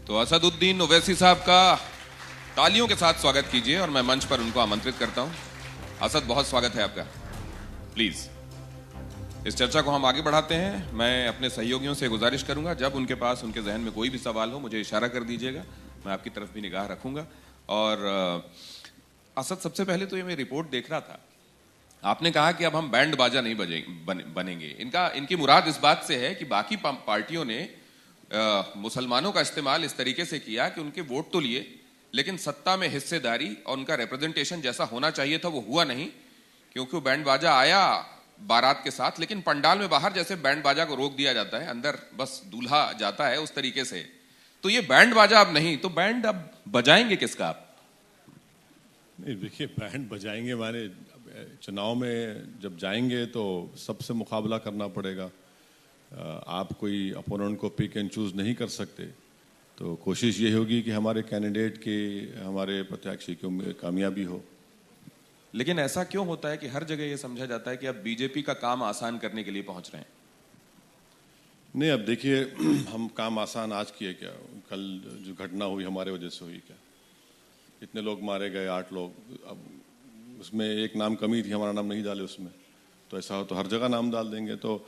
तो असदुद्दीन ओवैसी साहब का तालियों के साथ स्वागत कीजिए और मैं मंच पर उनको आमंत्रित करता हूं। असद, बहुत स्वागत है आपका। प्लीज इस चर्चा को हम आगे बढ़ाते हैं। मैं अपने सहयोगियों से गुजारिश करूंगा, जब उनके पास उनके जहन में कोई भी सवाल हो मुझे इशारा कर दीजिएगा, मैं आपकी तरफ भी निगाह रखूंगा। और असद, सबसे पहले तो ये मैं रिपोर्ट देख रहा था, आपने कहा कि अब हम बैंड बाजा नहीं बनेंगे। इनकी मुराद इस बात से है कि बाकी पार्टियों ने मुसलमानों का इस्तेमाल इस तरीके से किया कि उनके वोट तो लिए, लेकिन सत्ता में हिस्सेदारी और उनका रिप्रेजेंटेशन जैसा होना चाहिए था वो हुआ नहीं, क्योंकि वो बैंड बाजा आया बारात के साथ, लेकिन पंडाल में बाहर जैसे बैंड बाजा को रोक दिया जाता है, अंदर बस दूल्हा जाता है, उस तरीके से। तो ये बैंड बाजा अब नहीं, तो बैंड अब बजाएंगे किसका आप? नहीं, देखिए, बैंड बजाएंगे माने चुनाव में जब जाएंगे तो सबसे मुकाबला करना पड़ेगा। आप कोई अपोनेंट को पिक एंड चूज नहीं कर सकते, तो कोशिश ये होगी कि हमारे कैंडिडेट की, हमारे प्रत्याशी की कामयाबी हो। लेकिन ऐसा क्यों होता है कि हर जगह ये समझा जाता है कि अब बीजेपी का काम आसान करने के लिए पहुंच रहे हैं? नहीं, अब देखिए, हम काम आसान आज किए क्या? कल जो घटना हुई हमारे वजह से हुई क्या? इतने लोग मारे गए, 8 लोग। अब उसमें एक नाम कमी थी, हमारा नाम नहीं डाले उसमें, तो ऐसा हो तो हर जगह नाम डाल देंगे। तो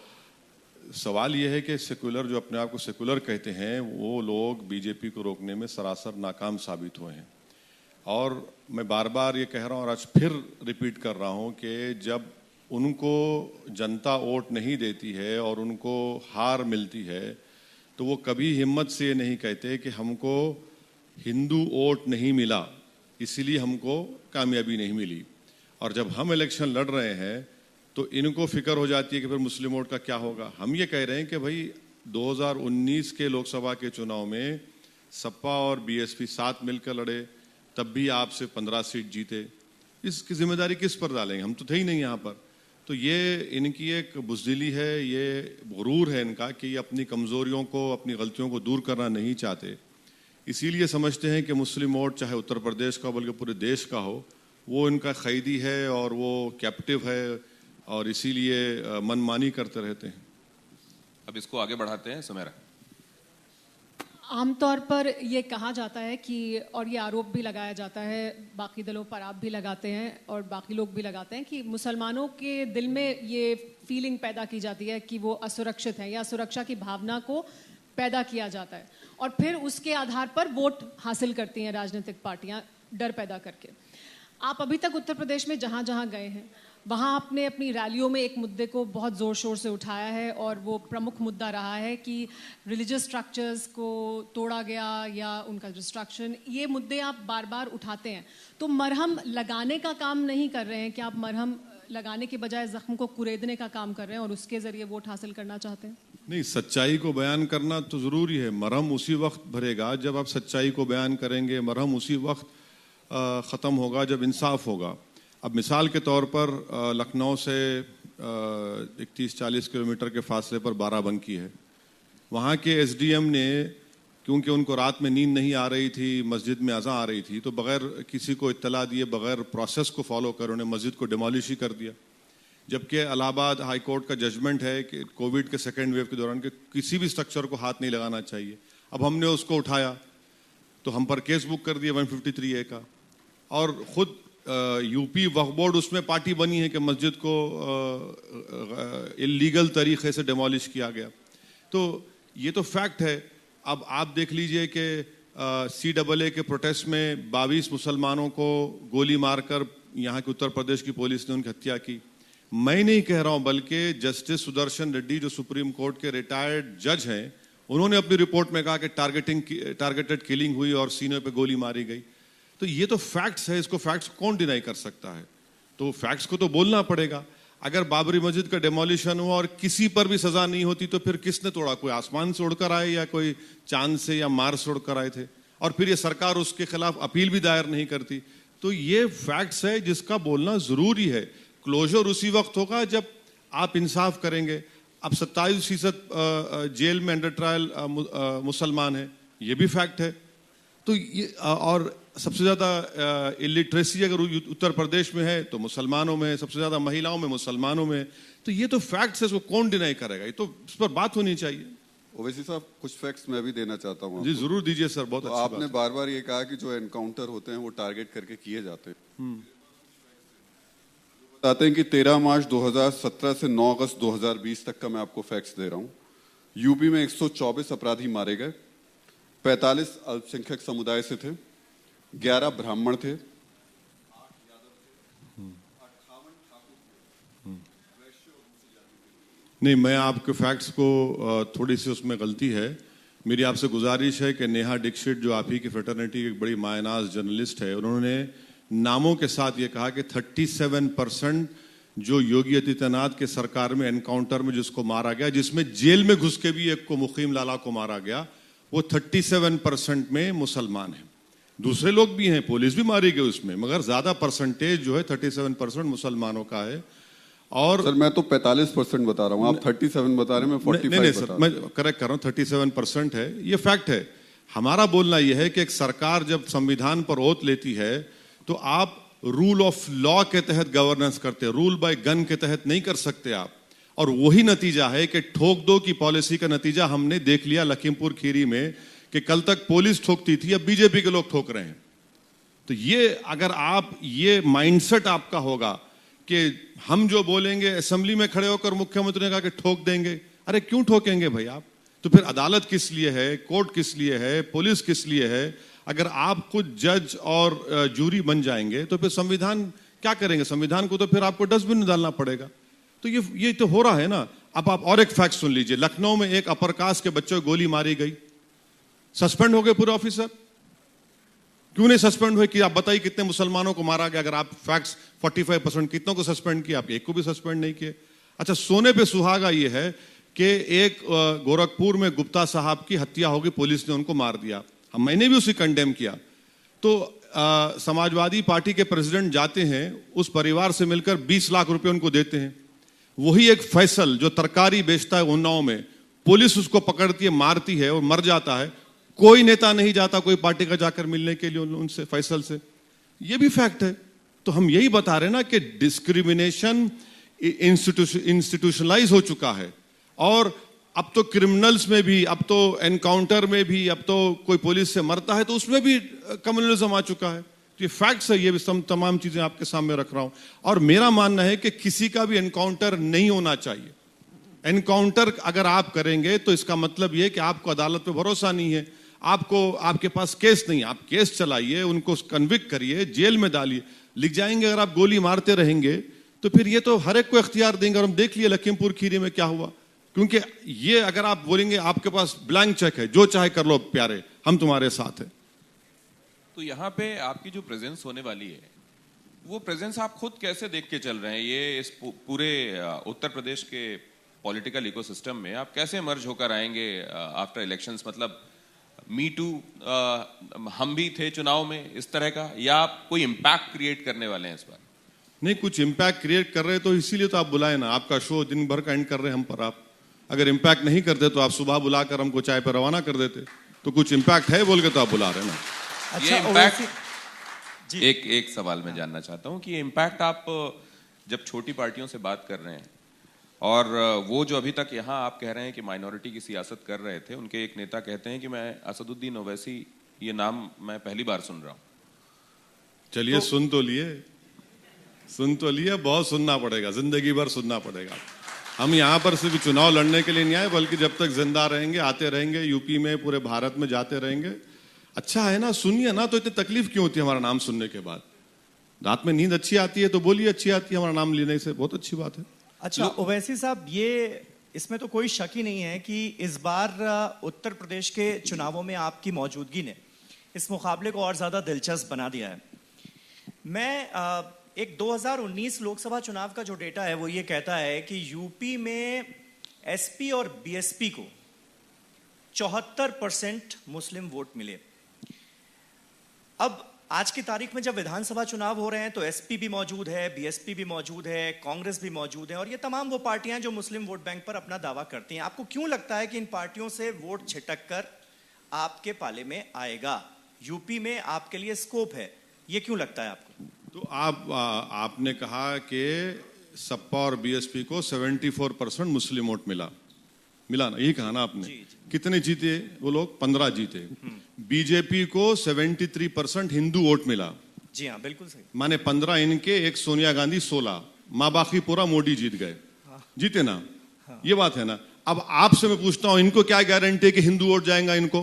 सवाल यह है कि सेकुलर, जो अपने आप को सेकुलर कहते हैं, वो लोग बीजेपी को रोकने में सरासर नाकाम साबित हुए हैं। और मैं बार बार ये कह रहा हूँ और आज फिर रिपीट कर रहा हूँ कि जब उनको जनता वोट नहीं देती है और उनको हार मिलती है, तो वो कभी हिम्मत से ये नहीं कहते कि हमको हिंदू वोट नहीं मिला इसीलिए हमको कामयाबी नहीं मिली। और जब हम इलेक्शन लड़ रहे हैं तो इनको फिक्र हो जाती है कि फिर मुस्लिम वोट का क्या होगा। हम ये कह रहे हैं कि भाई 2019 के लोकसभा के चुनाव में सपा और बीएसपी साथ मिलकर लड़े, तब भी आप सिर्फ 15 सीट जीते। इसकी जिम्मेदारी किस पर डालेंगे? हम तो थे ही नहीं यहाँ पर। तो ये इनकी एक बुज़दिली है, ये गुरूर है इनका कि ये अपनी कमज़ोरियों को, अपनी गलतियों को दूर करना नहीं चाहते। इसीलिए समझते हैं कि मुस्लिम वोट चाहे उत्तर प्रदेश का बल्कि पूरे देश का हो, वो इनका कैदी है और वो कैप्टिव है, और इसीलिए मनमानी करते रहते हैं। अब इसको आगे बढ़ाते हैं। सुमेरा, आमतौर पर ये कहा जाता है कि, और ये आरोप भी लगाया जाता है, बाकी दलों पर आप भी लगाते हैं और बाकी लोग भी लगाते हैं, कि मुसलमानों के दिल में ये फीलिंग पैदा की जाती है कि वो असुरक्षित हैं, या सुरक्षा की भावना को पैदा किया जाता है, और फिर उसके आधार पर वोट हासिल करती हैं राजनीतिक पार्टियां, डर पैदा करके। आप अभी तक उत्तर प्रदेश में जहां जहां गए हैं, वहाँ आपने अपनी रैलियों में एक मुद्दे को बहुत ज़ोर शोर से उठाया है, और वो प्रमुख मुद्दा रहा है कि रिलीजियस स्ट्रक्चर्स को तोड़ा गया या उनका डिस्ट्रक्शन। ये मुद्दे आप बार बार उठाते हैं, तो मरहम लगाने का काम नहीं कर रहे हैं कि आप मरहम लगाने के बजाय जख्म को कुरेदने का काम कर रहे हैं और उसके ज़रिए वोट हासिल करना चाहते हैं? नहीं, सच्चाई को बयान करना तो ज़रूरी है। मरहम उसी वक्त भरेगा जब आप सच्चाई को बयान करेंगे, मरहम उसी वक्त ख़त्म होगा जब इंसाफ होगा। अब मिसाल के तौर पर लखनऊ से 31-40 किलोमीटर के फासले पर बाराबंकी है। वहाँ के एसडीएम ने, क्योंकि उनको रात में नींद नहीं आ रही थी, मस्जिद में अज़ान आ रही थी, तो बग़ैर किसी को इत्तला दिए, बग़ैर प्रोसेस को फॉलो कर उन्हें मस्जिद को डिमोलिश ही कर दिया। जबकि इलाहाबाद हाई कोर्ट का जजमेंट है कि कोविड के सेकेंड वेव के दौरान कि किसी भी स्ट्रक्चर को हाथ नहीं लगाना चाहिए। अब हमने उसको उठाया तो हम पर केस बुक कर दिया 153A का, और ख़ुद यूपी वक्फ बोर्ड उसमें पार्टी बनी है कि मस्जिद को इलीगल तरीके से डिमोलिश किया गया। तो ये तो फैक्ट है। अब आप देख लीजिए कि CAA के प्रोटेस्ट में 22 मुसलमानों को गोली मारकर यहाँ के उत्तर प्रदेश की पुलिस ने उनकी हत्या की। मैं नहीं कह रहा हूँ, बल्कि जस्टिस सुदर्शन रेड्डी जो सुप्रीम कोर्ट के रिटायर्ड जज हैं, उन्होंने अपनी रिपोर्ट में कहा कि टारगेटेड किलिंग हुई और सीने पे गोली मारी गई। तो ये तो फैक्ट्स है, इसको फैक्ट्स कौन डिनाई कर सकता है? तो फैक्ट्स को तो बोलना पड़ेगा। अगर बाबरी मस्जिद का डेमोलिशन हुआ और किसी पर भी सजा नहीं होती तो फिर किसने तोड़ा? कोई आसमान से उड़कर आए या कोई चांद से या मार्स से उड़कर आए थे? और फिर ये सरकार उसके खिलाफ अपील भी दायर नहीं करती। तो ये फैक्ट्स है जिसका बोलना जरूरी है। क्लोजर उसी वक्त होगा जब आप इंसाफ करेंगे। अब 27% जेल में अंडर ट्रायल मुसलमान है, ये भी फैक्ट है। तो ये, और सबसे ज़्यादा इलिटरेसी अगर उत्तर प्रदेश में है तो मुसलमानों में, सबसे ज़्यादा महिलाओं में मुसलमानों में। तो ये तो फैक्ट्स है, इसको कौन डिनाई करेगा? ये तो इस पर बात होनी चाहिए। ओवैसी साहब, कुछ फैक्ट्स मैं भी देना चाहता हूँ जी आपको। जरूर दीजिए सर, बहुत तो अच्छी आपने बात है। बार बार ये कहा कि जो एनकाउंटर होते हैं वो टारगेट करके किए जाते हैं। बताते हैं कि 13 मार्च 2017 से 9 अगस्त 2020 तक का मैं आपको फैक्ट्स दे रहा हूँ। यूपी में 124 अपराधी मारे गए, 45 अल्पसंख्यक समुदाय से थे, 11 ब्राह्मण थे, नहीं, मैं आपके फैक्ट्स को थोड़ी सी उसमें गलती है। मेरी आपसे गुजारिश है कि नेहा दीक्षित जो आप ही की फ्रेटर्निटी की एक बड़ी मायनाज जर्नलिस्ट है, उन्होंने नामों के साथ ये कहा कि 37% जो योगी आदित्यनाथ के सरकार में एनकाउंटर में जिसको मारा गया, जिसमें जेल में घुस के भी एक को मुकीम लाला को मारा गया, वो 37% में मुसलमान हैं। दूसरे लोग भी हैं, पुलिस भी मारी गई उसमें, मगर ज्यादा परसेंटेज जो है 37% मुसलमानों का है। और सर मैं तो 45% बता रहा हूँ, आप 37 बता रहे हैं, मैं 45 नहीं बता सर, रहा मैं करेक्ट कर रहा हूँ, 37% है, ये फैक्ट है। हमारा बोलना यह है कि एक सरकार जब संविधान पर ओथ लेती है तो आप रूल ऑफ लॉ के तहत गवर्नेंस करते हैं, रूल बाय गन के तहत नहीं कर सकते आप। और वही नतीजा है कि ठोक दो की पॉलिसी का नतीजा हमने देख लिया लखीमपुर खीरी में, कि कल तक पुलिस ठोकती थी, अब बीजेपी के लोग ठोक रहे हैं। तो ये अगर आप ये माइंडसेट आपका होगा कि हम जो बोलेंगे असेंबली में खड़े होकर मुख्यमंत्री ने कहा कि ठोक देंगे, अरे क्यों ठोकेंगे भाई आप? तो फिर अदालत किस लिए है, कोर्ट किस लिए है, पुलिस किस लिए है? अगर आप खुद जज और जूरी बन जाएंगे तो फिर संविधान क्या करेंगे? संविधान को तो फिर आपको डस्टबिन में डालना पड़ेगा। तो ये तो हो रहा है ना। अब आप और एक फैक्ट सुन लीजिए, लखनऊ में एक अपर कास्ट के बच्चे को गोली मारी गई, सस्पेंड हो गए पूरे ऑफिसर। क्यों नहीं सस्पेंड हुए? कि आप बताइए कितने मुसलमानों को मारा गया? अगर आप फैक्ट्स 45% कितनों को सस्पेंड किया? आप एक को भी सस्पेंड नहीं किए। अच्छा, सोने पे सुहागा ये है कि एक गोरखपुर में गुप्ता साहब की हत्या होगी, पुलिस ने उनको मार दिया, मैंने भी उसे कंडेम किया। तो समाजवादी पार्टी के प्रेसिडेंट जाते हैं, उस परिवार से मिलकर 20 लाख रुपए उनको देते हैं। वही एक फैसल जो तरकारी बेचता है उन्नाव में, पुलिस उसको पकड़ती है, मारती है और मर जाता है, कोई नेता नहीं जाता कोई पार्टी का जाकर मिलने के लिए उनसे, फैसल से। ये भी फैक्ट है। तो हम यही बता रहे हैं ना कि डिस्क्रिमिनेशन इंस्टीट्यूशनलाइज हो चुका है, और अब तो क्रिमिनल्स में भी, अब तो एनकाउंटर में भी, अब तो कोई पुलिस से मरता है तो उसमें भी कम्युनलिज्म आ चुका है। तो ये फैक्ट्स है, ये भी तमाम चीजें आपके सामने रख रहा हूं। और मेरा मानना है कि किसी का भी एनकाउंटर नहीं होना चाहिए। एनकाउंटर अगर आप करेंगे तो इसका मतलब यह कि आपको अदालत पे भरोसा नहीं है, आपको, आपके पास केस नहीं है। आप केस चलाइए, उनको कन्विक्ट करिए, जेल में डालिए, लिख जाएंगे। अगर आप गोली मारते रहेंगे तो फिर ये तो हर एक को इख्तियार देंगे। और हम देख लिए लखीमपुर खीरी में क्या हुआ। क्योंकि ये अगर आप बोलेंगे आपके पास ब्लैंक चेक है, जो चाहे कर लो प्यारे, हम तुम्हारे साथ हैं। तो यहाँ पे आपकी जो प्रेजेंस होने वाली है, वो प्रेजेंस आप खुद कैसे देख के चल रहे हैं? ये इस पूरे उत्तर प्रदेश के पॉलिटिकल इकोसिस्टम में आप कैसे मर्ज होकर आएंगे आफ्टर इलेक्शंस? मतलब मी टू हम भी थे चुनाव में इस तरह का, या आप कोई इम्पैक्ट क्रिएट करने वाले हैं इस बार? नहीं, कुछ इम्पैक्ट क्रिएट कर रहे तो इसीलिए तो आप बुलाए ना। आपका शो दिन भर का एंड कर रहे हैं हम पर। आप अगर इम्पैक्ट नहीं करते तो आप सुबह बुलाकर हमको चाय पर रवाना कर देते। तो कुछ इम्पैक्ट है बोल के तो आप बुला रहे हैं ना। अच्छा, ये इम्पैक्ट, एक सवाल मैं जानना चाहता हूं कि ये इम्पैक्ट आप जब छोटी पार्टियों से बात कर रहे हैं, और वो जो अभी तक यहाँ आप कह रहे हैं कि माइनॉरिटी की सियासत कर रहे थे, उनके एक नेता कहते हैं कि मैं असदुद्दीन ओवैसी, ये नाम मैं पहली बार सुन रहा हूं। चलिए, सुन तो लिए, बहुत सुनना पड़ेगा, जिंदगी भर सुनना पड़ेगा। हम यहाँ पर सिर्फ चुनाव लड़ने के लिए नहीं आए, बल्कि जब तक जिंदा रहेंगे आते रहेंगे, यूपी में, पूरे भारत में जाते रहेंगे। अच्छा है ना, सुनिए ना। तो इतनी तकलीफ क्यों होती है हमारा नाम सुनने के बाद? रात में नींद अच्छी आती है तो बोलिए अच्छी आती है, हमारा नाम लेने से बहुत अच्छी बात है। अच्छा ओवैसी साहब, ये इसमें तो कोई शक ही नहीं है कि इस बार उत्तर प्रदेश के चुनावों में आपकी मौजूदगी ने इस मुकाबले को और ज्यादा दिलचस्प बना दिया है। मैं एक 2019 लोकसभा चुनाव का जो डेटा है वो ये कहता है कि यूपी में एसपी और बीएसपी को 74% मुस्लिम वोट मिले। अब आज की तारीख में जब विधानसभा चुनाव हो रहे हैं तो एसपी भी मौजूद है, बीएसपी भी मौजूद है, कांग्रेस भी मौजूद है, और ये तमाम वो पार्टियां जो मुस्लिम वोट बैंक पर अपना दावा करती हैं। आपको क्यों लगता है कि इन पार्टियों से वोट छिटक कर आपके पाले में आएगा? यूपी में आपके लिए स्कोप है, ये क्यों लगता है आपको? तो आपने कहा कि सपा और बीएसपी को 74% मुस्लिम वोट मिला। मिला ना, यही कहा ना आपने। कितने जीते वो लोग? 15 जीते। बीजेपी को 73% हिंदू वोट मिला। जी हाँ, बिल्कुल सही। माने 15 इनके, एक सोनिया गांधी 16, माँ बाकी पूरा मोदी जीत गए। जीते ना, ये बात है ना। अब आपसे मैं पूछता हूं, इनको क्या गारंटी है कि हिंदू वोट जाएगा? इनको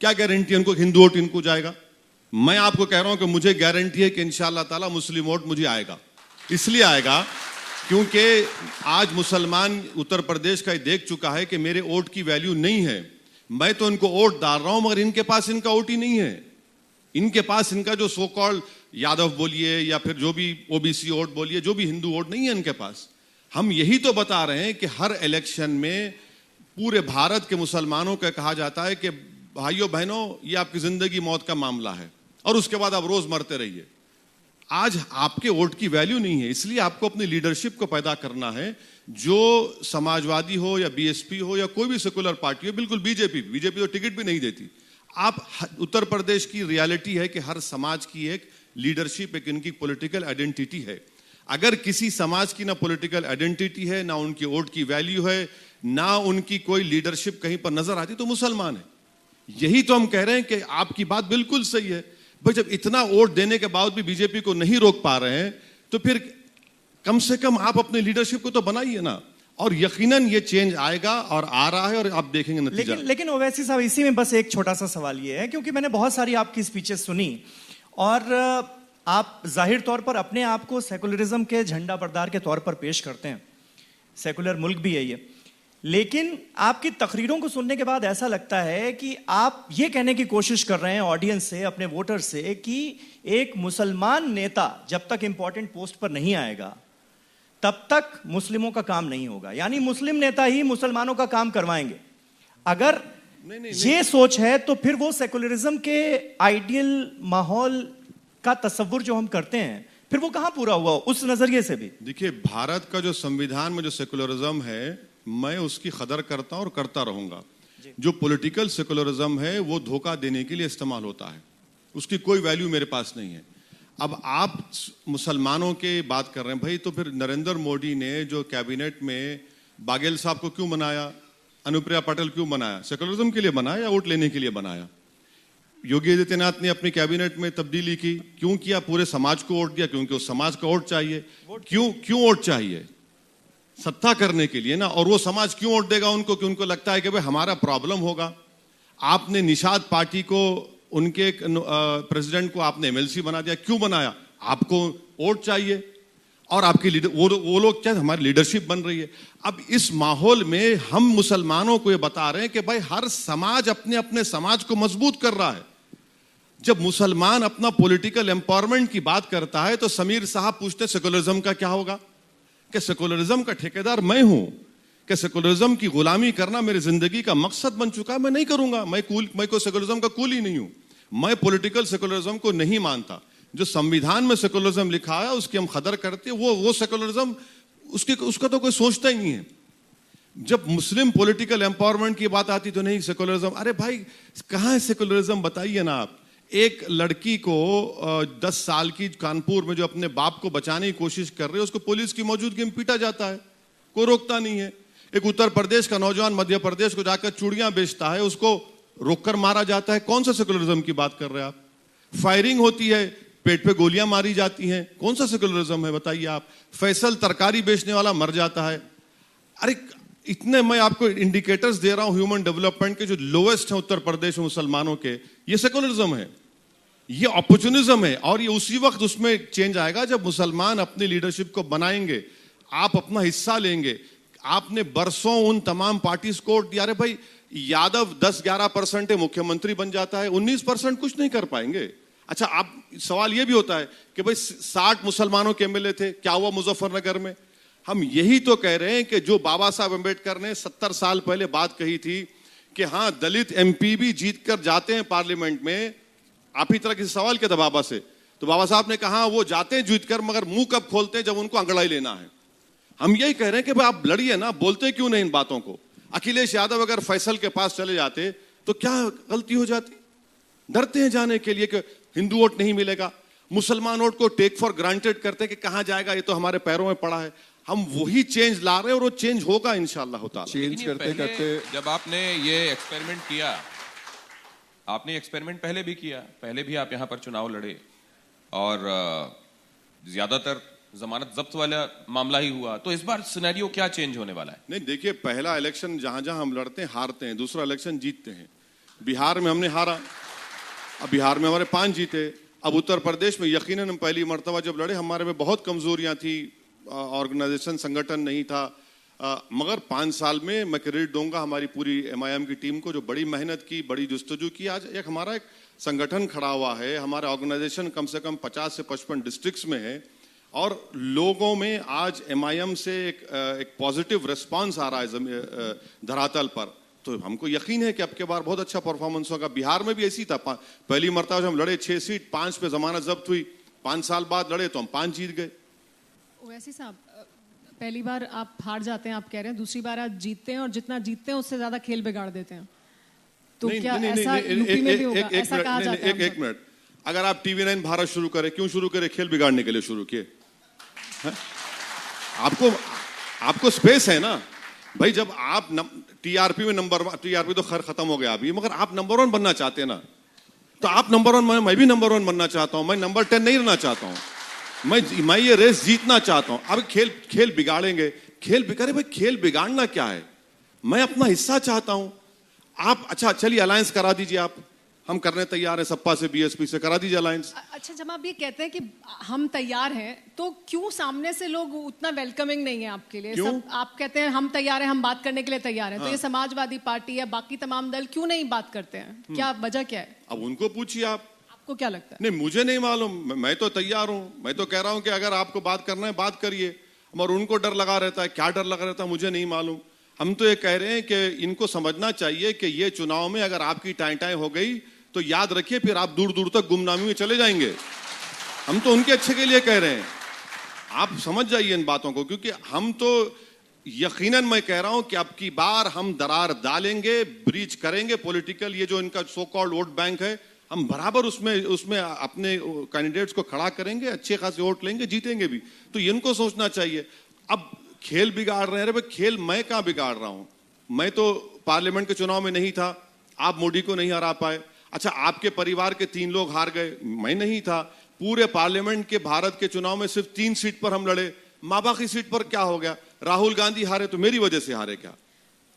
क्या गारंटी है इनको हिंदू वोट इनको जाएगा? मैं आपको कह रहा हूं कि मुझे गारंटी है कि इंशाअल्लाह ताला मुस्लिम वोट मुझे आएगा। इसलिए आएगा क्योंकि आज मुसलमान उत्तर प्रदेश का देख चुका है कि मेरे वोट की वैल्यू नहीं है। मैं तो इनको वोट डाल रहा हूं, मगर इनके पास इनका वोट ही नहीं है। इनके पास इनका जो सो कॉल्ड यादव बोलिए या फिर जो भी ओबीसी वोट बोलिए, जो भी हिंदू वोट नहीं है इनके पास। हम यही तो बता रहे हैं कि हर इलेक्शन में पूरे भारत के मुसलमानों का कहा जाता है कि भाइयों बहनों, ये आपकी जिंदगी मौत का मामला है और उसके बाद आप रोज मरते रहिए। आज आपके वोट की वैल्यू नहीं है, इसलिए आपको अपनी लीडरशिप को पैदा करना है। जो समाजवादी हो या बीएसपी हो या कोई भी सेकुलर पार्टी हो, बिल्कुल बीजेपी तो टिकट भी नहीं देती। आप उत्तर प्रदेश की रियलिटी है कि हर समाज की एक लीडरशिप, एक इनकी पॉलिटिकल आइडेंटिटी है। अगर किसी समाज की ना पॉलिटिकल आइडेंटिटी है, ना उनकी वोट की वैल्यू है, ना उनकी कोई लीडरशिप कहीं पर नजर आती, तो मुसलमान है। यही तो हम कह रहे हैं कि आपकी बात बिल्कुल सही है भाई। जब इतना वोट देने के बाद भी बीजेपी को नहीं रोक पा रहे हैं, तो फिर कम से कम आप अपने लीडरशिप को तो बनाइए ना। और यकीनन ये चेंज आएगा और आ रहा है, और आप देखेंगे नतीजा। लेकिन ओवैसी साहब, इसी में बस एक छोटा सा सवाल ये है, क्योंकि मैंने बहुत सारी आपकी स्पीचेस सुनी और आप जाहिर तौर पर अपने आप को सेकुलरिज्म के झंडा बरदार के तौर पर पेश करते हैं। सेकुलर मुल्क भी है ये, लेकिन आपकी तकरीरों को सुनने के बाद ऐसा लगता है कि आप ये कहने की कोशिश कर रहे हैं ऑडियंस से, अपने वोटर से, कि एक मुसलमान नेता जब तक इंपॉर्टेंट पोस्ट पर नहीं आएगा तब तक मुस्लिमों का काम नहीं होगा। यानी मुस्लिम नेता ही मुसलमानों का काम करवाएंगे। अगर ये सोच है तो फिर वो सेकुलरिज्म के आइडियल माहौल का तस्वुर जो हम करते हैं, फिर वो कहां पूरा हुआ उस नजरिए से भी? देखिए, भारत का जो संविधान में जो सेकुलरिज्म है, मैं उसकी कदर करता हूं और करता रहूंगा। जो पॉलिटिकल सेकुलरिज्म है वो धोखा देने के लिए इस्तेमाल होता है, उसकी कोई वैल्यू मेरे पास नहीं है। अब आप मुसलमानों के बात कर रहे हैं भाई, तो फिर नरेंद्र मोदी ने जो कैबिनेट में बाघेल साहब को क्यों बनाया, अनुप्रिया पटेल क्यों बनाया? सेकुलरिज्म के लिए बनाया या वोट लेने के लिए बनाया? योगी आदित्यनाथ ने अपनी कैबिनेट में तब्दीली की, क्यों किया? पूरे समाज को वोट दिया, क्योंकि उस समाज का वोट चाहिए। क्यों वोट चाहिए? सत्ता करने के लिए ना। और वो समाज क्यों वोट देगा उनको? कि उनको लगता है कि भाई हमारा प्रॉब्लम होगा। आपने निषाद पार्टी को, उनके प्रेसिडेंट को आपने एमएलसी बना दिया। क्यों बनाया? आपको वोट चाहिए और आपकी लीडर, वो लोग क्या, हमारी लीडरशिप बन रही है। अब इस माहौल में हम मुसलमानों को ये बता रहे हैं कि भाई हर समाज अपने अपने समाज को मजबूत कर रहा है। जब मुसलमान अपना पॉलिटिकल एम्पावरमेंट की बात करता है तो समीर साहब पूछते सेकुलरिज्म का क्या होगा? कि सेकुलरिज्म का ठेकेदार मैं हूं, कि सेकुलरिज्म की गुलामी करना मेरी जिंदगी का मकसद बन चुका है, मैं नहीं करूंगा। मैं कोई सेकुलरिज्म का कूल ही नहीं हूं। मैं पॉलिटिकल सेकुलरिज्म को नहीं मानता। जो संविधान में सेकुलरिज्म लिखा है उसकी हम कदर करते हैं। वो सेकुलरिज्म उसका तो कोई सोचता ही नहीं है। जब मुस्लिम पॉलिटिकल एम्पावरमेंट की बात आती तो नहीं सेकुलरिज्म। अरे भाई, कहां है सेकुलरिज्म? बताइए ना आप। एक लड़की को 10 साल की कानपुर में जो अपने बाप को बचाने की कोशिश कर रही है, उसको पुलिस की मौजूदगी में पीटा जाता है, कोई रोकता नहीं है। एक उत्तर प्रदेश का नौजवान मध्य प्रदेश को जाकर चूड़ियां बेचता है, उसको रोककर मारा जाता है। कौन सा सेकुलरिज्म की बात कर रहे हैं आप? फायरिंग होती है, पेट पे गोलियां मारी जाती हैं, कौन सा सेकुलरिज्म है बताइए आप? फैसल तरकारी बेचने वाला मर जाता है। अरे इतने मैं आपको इंडिकेटर्स दे रहा हूं ह्यूमन डेवलपमेंट के जो लोएस्ट हैं उत्तर प्रदेश में मुसलमानों के, ये सेकुलरिज्म है, ये अपॉर्चुनिज्म है। और ये उसी वक्त उसमें चेंज आएगा जब मुसलमान अपनी लीडरशिप को बनाएंगे, आप अपना हिस्सा लेंगे। आपने बरसों उन तमाम पार्टीज को दिया। अरे भाई, यादव 10-11% है, मुख्यमंत्री बन जाता है, 19% कुछ नहीं कर पाएंगे। अच्छा, आप सवाल यह भी होता है कि भाई 60 मुसलमानों के एमएलए थे, क्या हुआ मुजफ्फरनगर में? हम यही तो कह रहे हैं कि जो बाबा साहब अम्बेडकर ने 70 साल पहले बात कही थी कि हां, दलित एमपी भी जीत कर जाते हैं पार्लियामेंट में। आप ही तरह किसी सवाल किया था बाबा से, तो बाबा साहब ने कहा वो जाते हैं जीत कर, मगर मुंह कब खोलते हैं? जब उनको अंगड़ाई लेना है। हम यही कह रहे हैं कि भाई आप लड़िए ना, बोलते क्यों नहीं इन बातों को? अखिलेश यादव अगर फैसल के पास चले जाते तो क्या गलती हो जाती? डरते हैं जाने के लिए कि हिंदू वोट नहीं मिलेगा। मुसलमान वोट को टेक फॉर ग्रांटेड करते हैं कि कहां जाएगा, ये तो हमारे पैरों में पड़ा है। हम वही चेंज ला रहे हैं और वो चेंज होगा इंशाअल्लाह ताला। चेंज लेकिन ये करते पहले करते जब आपने ये एक्सपेरिमेंट किया, आपने एक्सपेरिमेंट पहले भी किया, पहले भी आप यहां पर चुनाव लड़े और ज्यादातर जमानत जब्त वाला मामला ही हुआ, तो इस बार सिनेरियो क्या चेंज होने वाला है? नहीं देखिए, पहला इलेक्शन जहां जहां हम लड़ते हैं हारते हैं, दूसरा इलेक्शन जीतते हैं। बिहार में हमने हारा, अब बिहार में हमारे 5 जीते। अब उत्तर प्रदेश में यकीनन हम पहली मर्तबा जब लड़े हमारे में बहुत कमजोरियां थी, ऑर्गेनाइजेशन संगठन नहीं था, मगर 5 साल में मैं क्रेडिट दूंगा हमारी पूरी MIM की टीम को जो बड़ी मेहनत की, बड़ी जुस्तजू की। आज एक हमारा एक संगठन खड़ा हुआ है, हमारा ऑर्गेनाइजेशन कम से कम 50 से 55 डिस्ट्रिक्ट्स में है और लोगों में आज MIM से एक पॉजिटिव रिस्पांस आ रहा है धरातल पर। तो हमको यकीन है कि अब के बार बहुत अच्छा परफॉर्मेंस होगा। बिहार में भी ऐसी था, पहली मर्तबा जब हम लड़े 6 सीट, 5 पे जमानत जब्त हुई, 5 साल बाद लड़े तो हम 5 जीत गए। ओवैसी साहब, पहली बार आप हार जाते हैं, आप कह रहे हैं, दूसरी बार आप जीतते हैं और जितना जीतते हैं उससे ज्यादा खेल बिगाड़ देते हैं, तो क्या ऐसा यूपी में भी होगा? ऐसा कहा जाता है। एक मिनट, अगर आप TV9 भारत शुरू करें, क्यों शुरू करें? खेल बिगाड़ने के लिए शुरू किए। आपको स्पेस है ना भाई, जब आप TRP में TRP तो खैर खत्म हो गया अभी, मगर आप नंबर 1 बनना चाहते हैं ना, तो आप नंबर 1, मैं भी नंबर 1 बनना चाहता हूं, मैं नंबर 10 नहीं रहना चाहता हूं, मैं ये रेस जीतना चाहता हूं। अब खेल बिगाड़ेंगे, खेल बिगाड़े भाई, खेल बिगाड़ना क्या है? मैं अपना हिस्सा चाहता हूं। आप अच्छा चलिए अलायंस करा दीजिए, आप, हम करने तैयार हैं, सपा से BSP से करा दीजिए अलायंस। अच्छा, जब आप ये कहते हैं कि हम तैयार हैं, तो क्यों सामने से लोग उतना वेलकमिंग नहीं है आपके लिए? क्यों? सब आप कहते हैं हम तैयार हैं, हम बात करने के लिए तैयार हैं, तो ये समाजवादी पार्टी या बाकी तमाम दल क्यों नहीं बात करते हैं? क्या वजह क्या है? अब उनको पूछिए आप। आपको क्या लगता है? नहीं, मुझे नहीं मालूम, मैं तो तैयार हूं। मैं तो कह रहा हूं कि अगर आपको बात करना है बात करिए, और उनको डर लगा रहता है। क्या डर लगा रहता है मुझे नहीं मालूम। हम तो ये कह रहे हैं कि इनको समझना चाहिए कि ये चुनाव में अगर आपकी टाई टाई हो गई तो याद रखिए फिर आप दूर दूर तक गुमनामी में चले जाएंगे। हम तो उनके अच्छे के लिए कह रहे हैं, आप समझ जाइए इन बातों को, क्योंकि हम तो यकीनन मैं कह रहा हूं कि अब की बार हम दरार डालेंगे, ब्रीच करेंगे पॉलिटिकल, ये जो इनका सो कॉल्ड वोट बैंक है, हम बराबर उसमें अपने कैंडिडेट्स को खड़ा करेंगे, अच्छे खासे वोट लेंगे, जीतेंगे भी। तो इनको सोचना चाहिए। अब खेल बिगाड़ रहे हैं, अरे खेल मैं कहां बिगाड़ रहा हूं? मैं तो पार्लियामेंट के चुनाव में नहीं था, आप मोदी को नहीं हरा पाए। अच्छा, आपके परिवार के 3 लोग हार गए, मैं नहीं था। पूरे पार्लियामेंट के भारत के चुनाव में सिर्फ 3 सीट पर हम लड़े, माँ बाकी सीट पर क्या हो गया? राहुल गांधी हारे तो मेरी वजह से हारे क्या?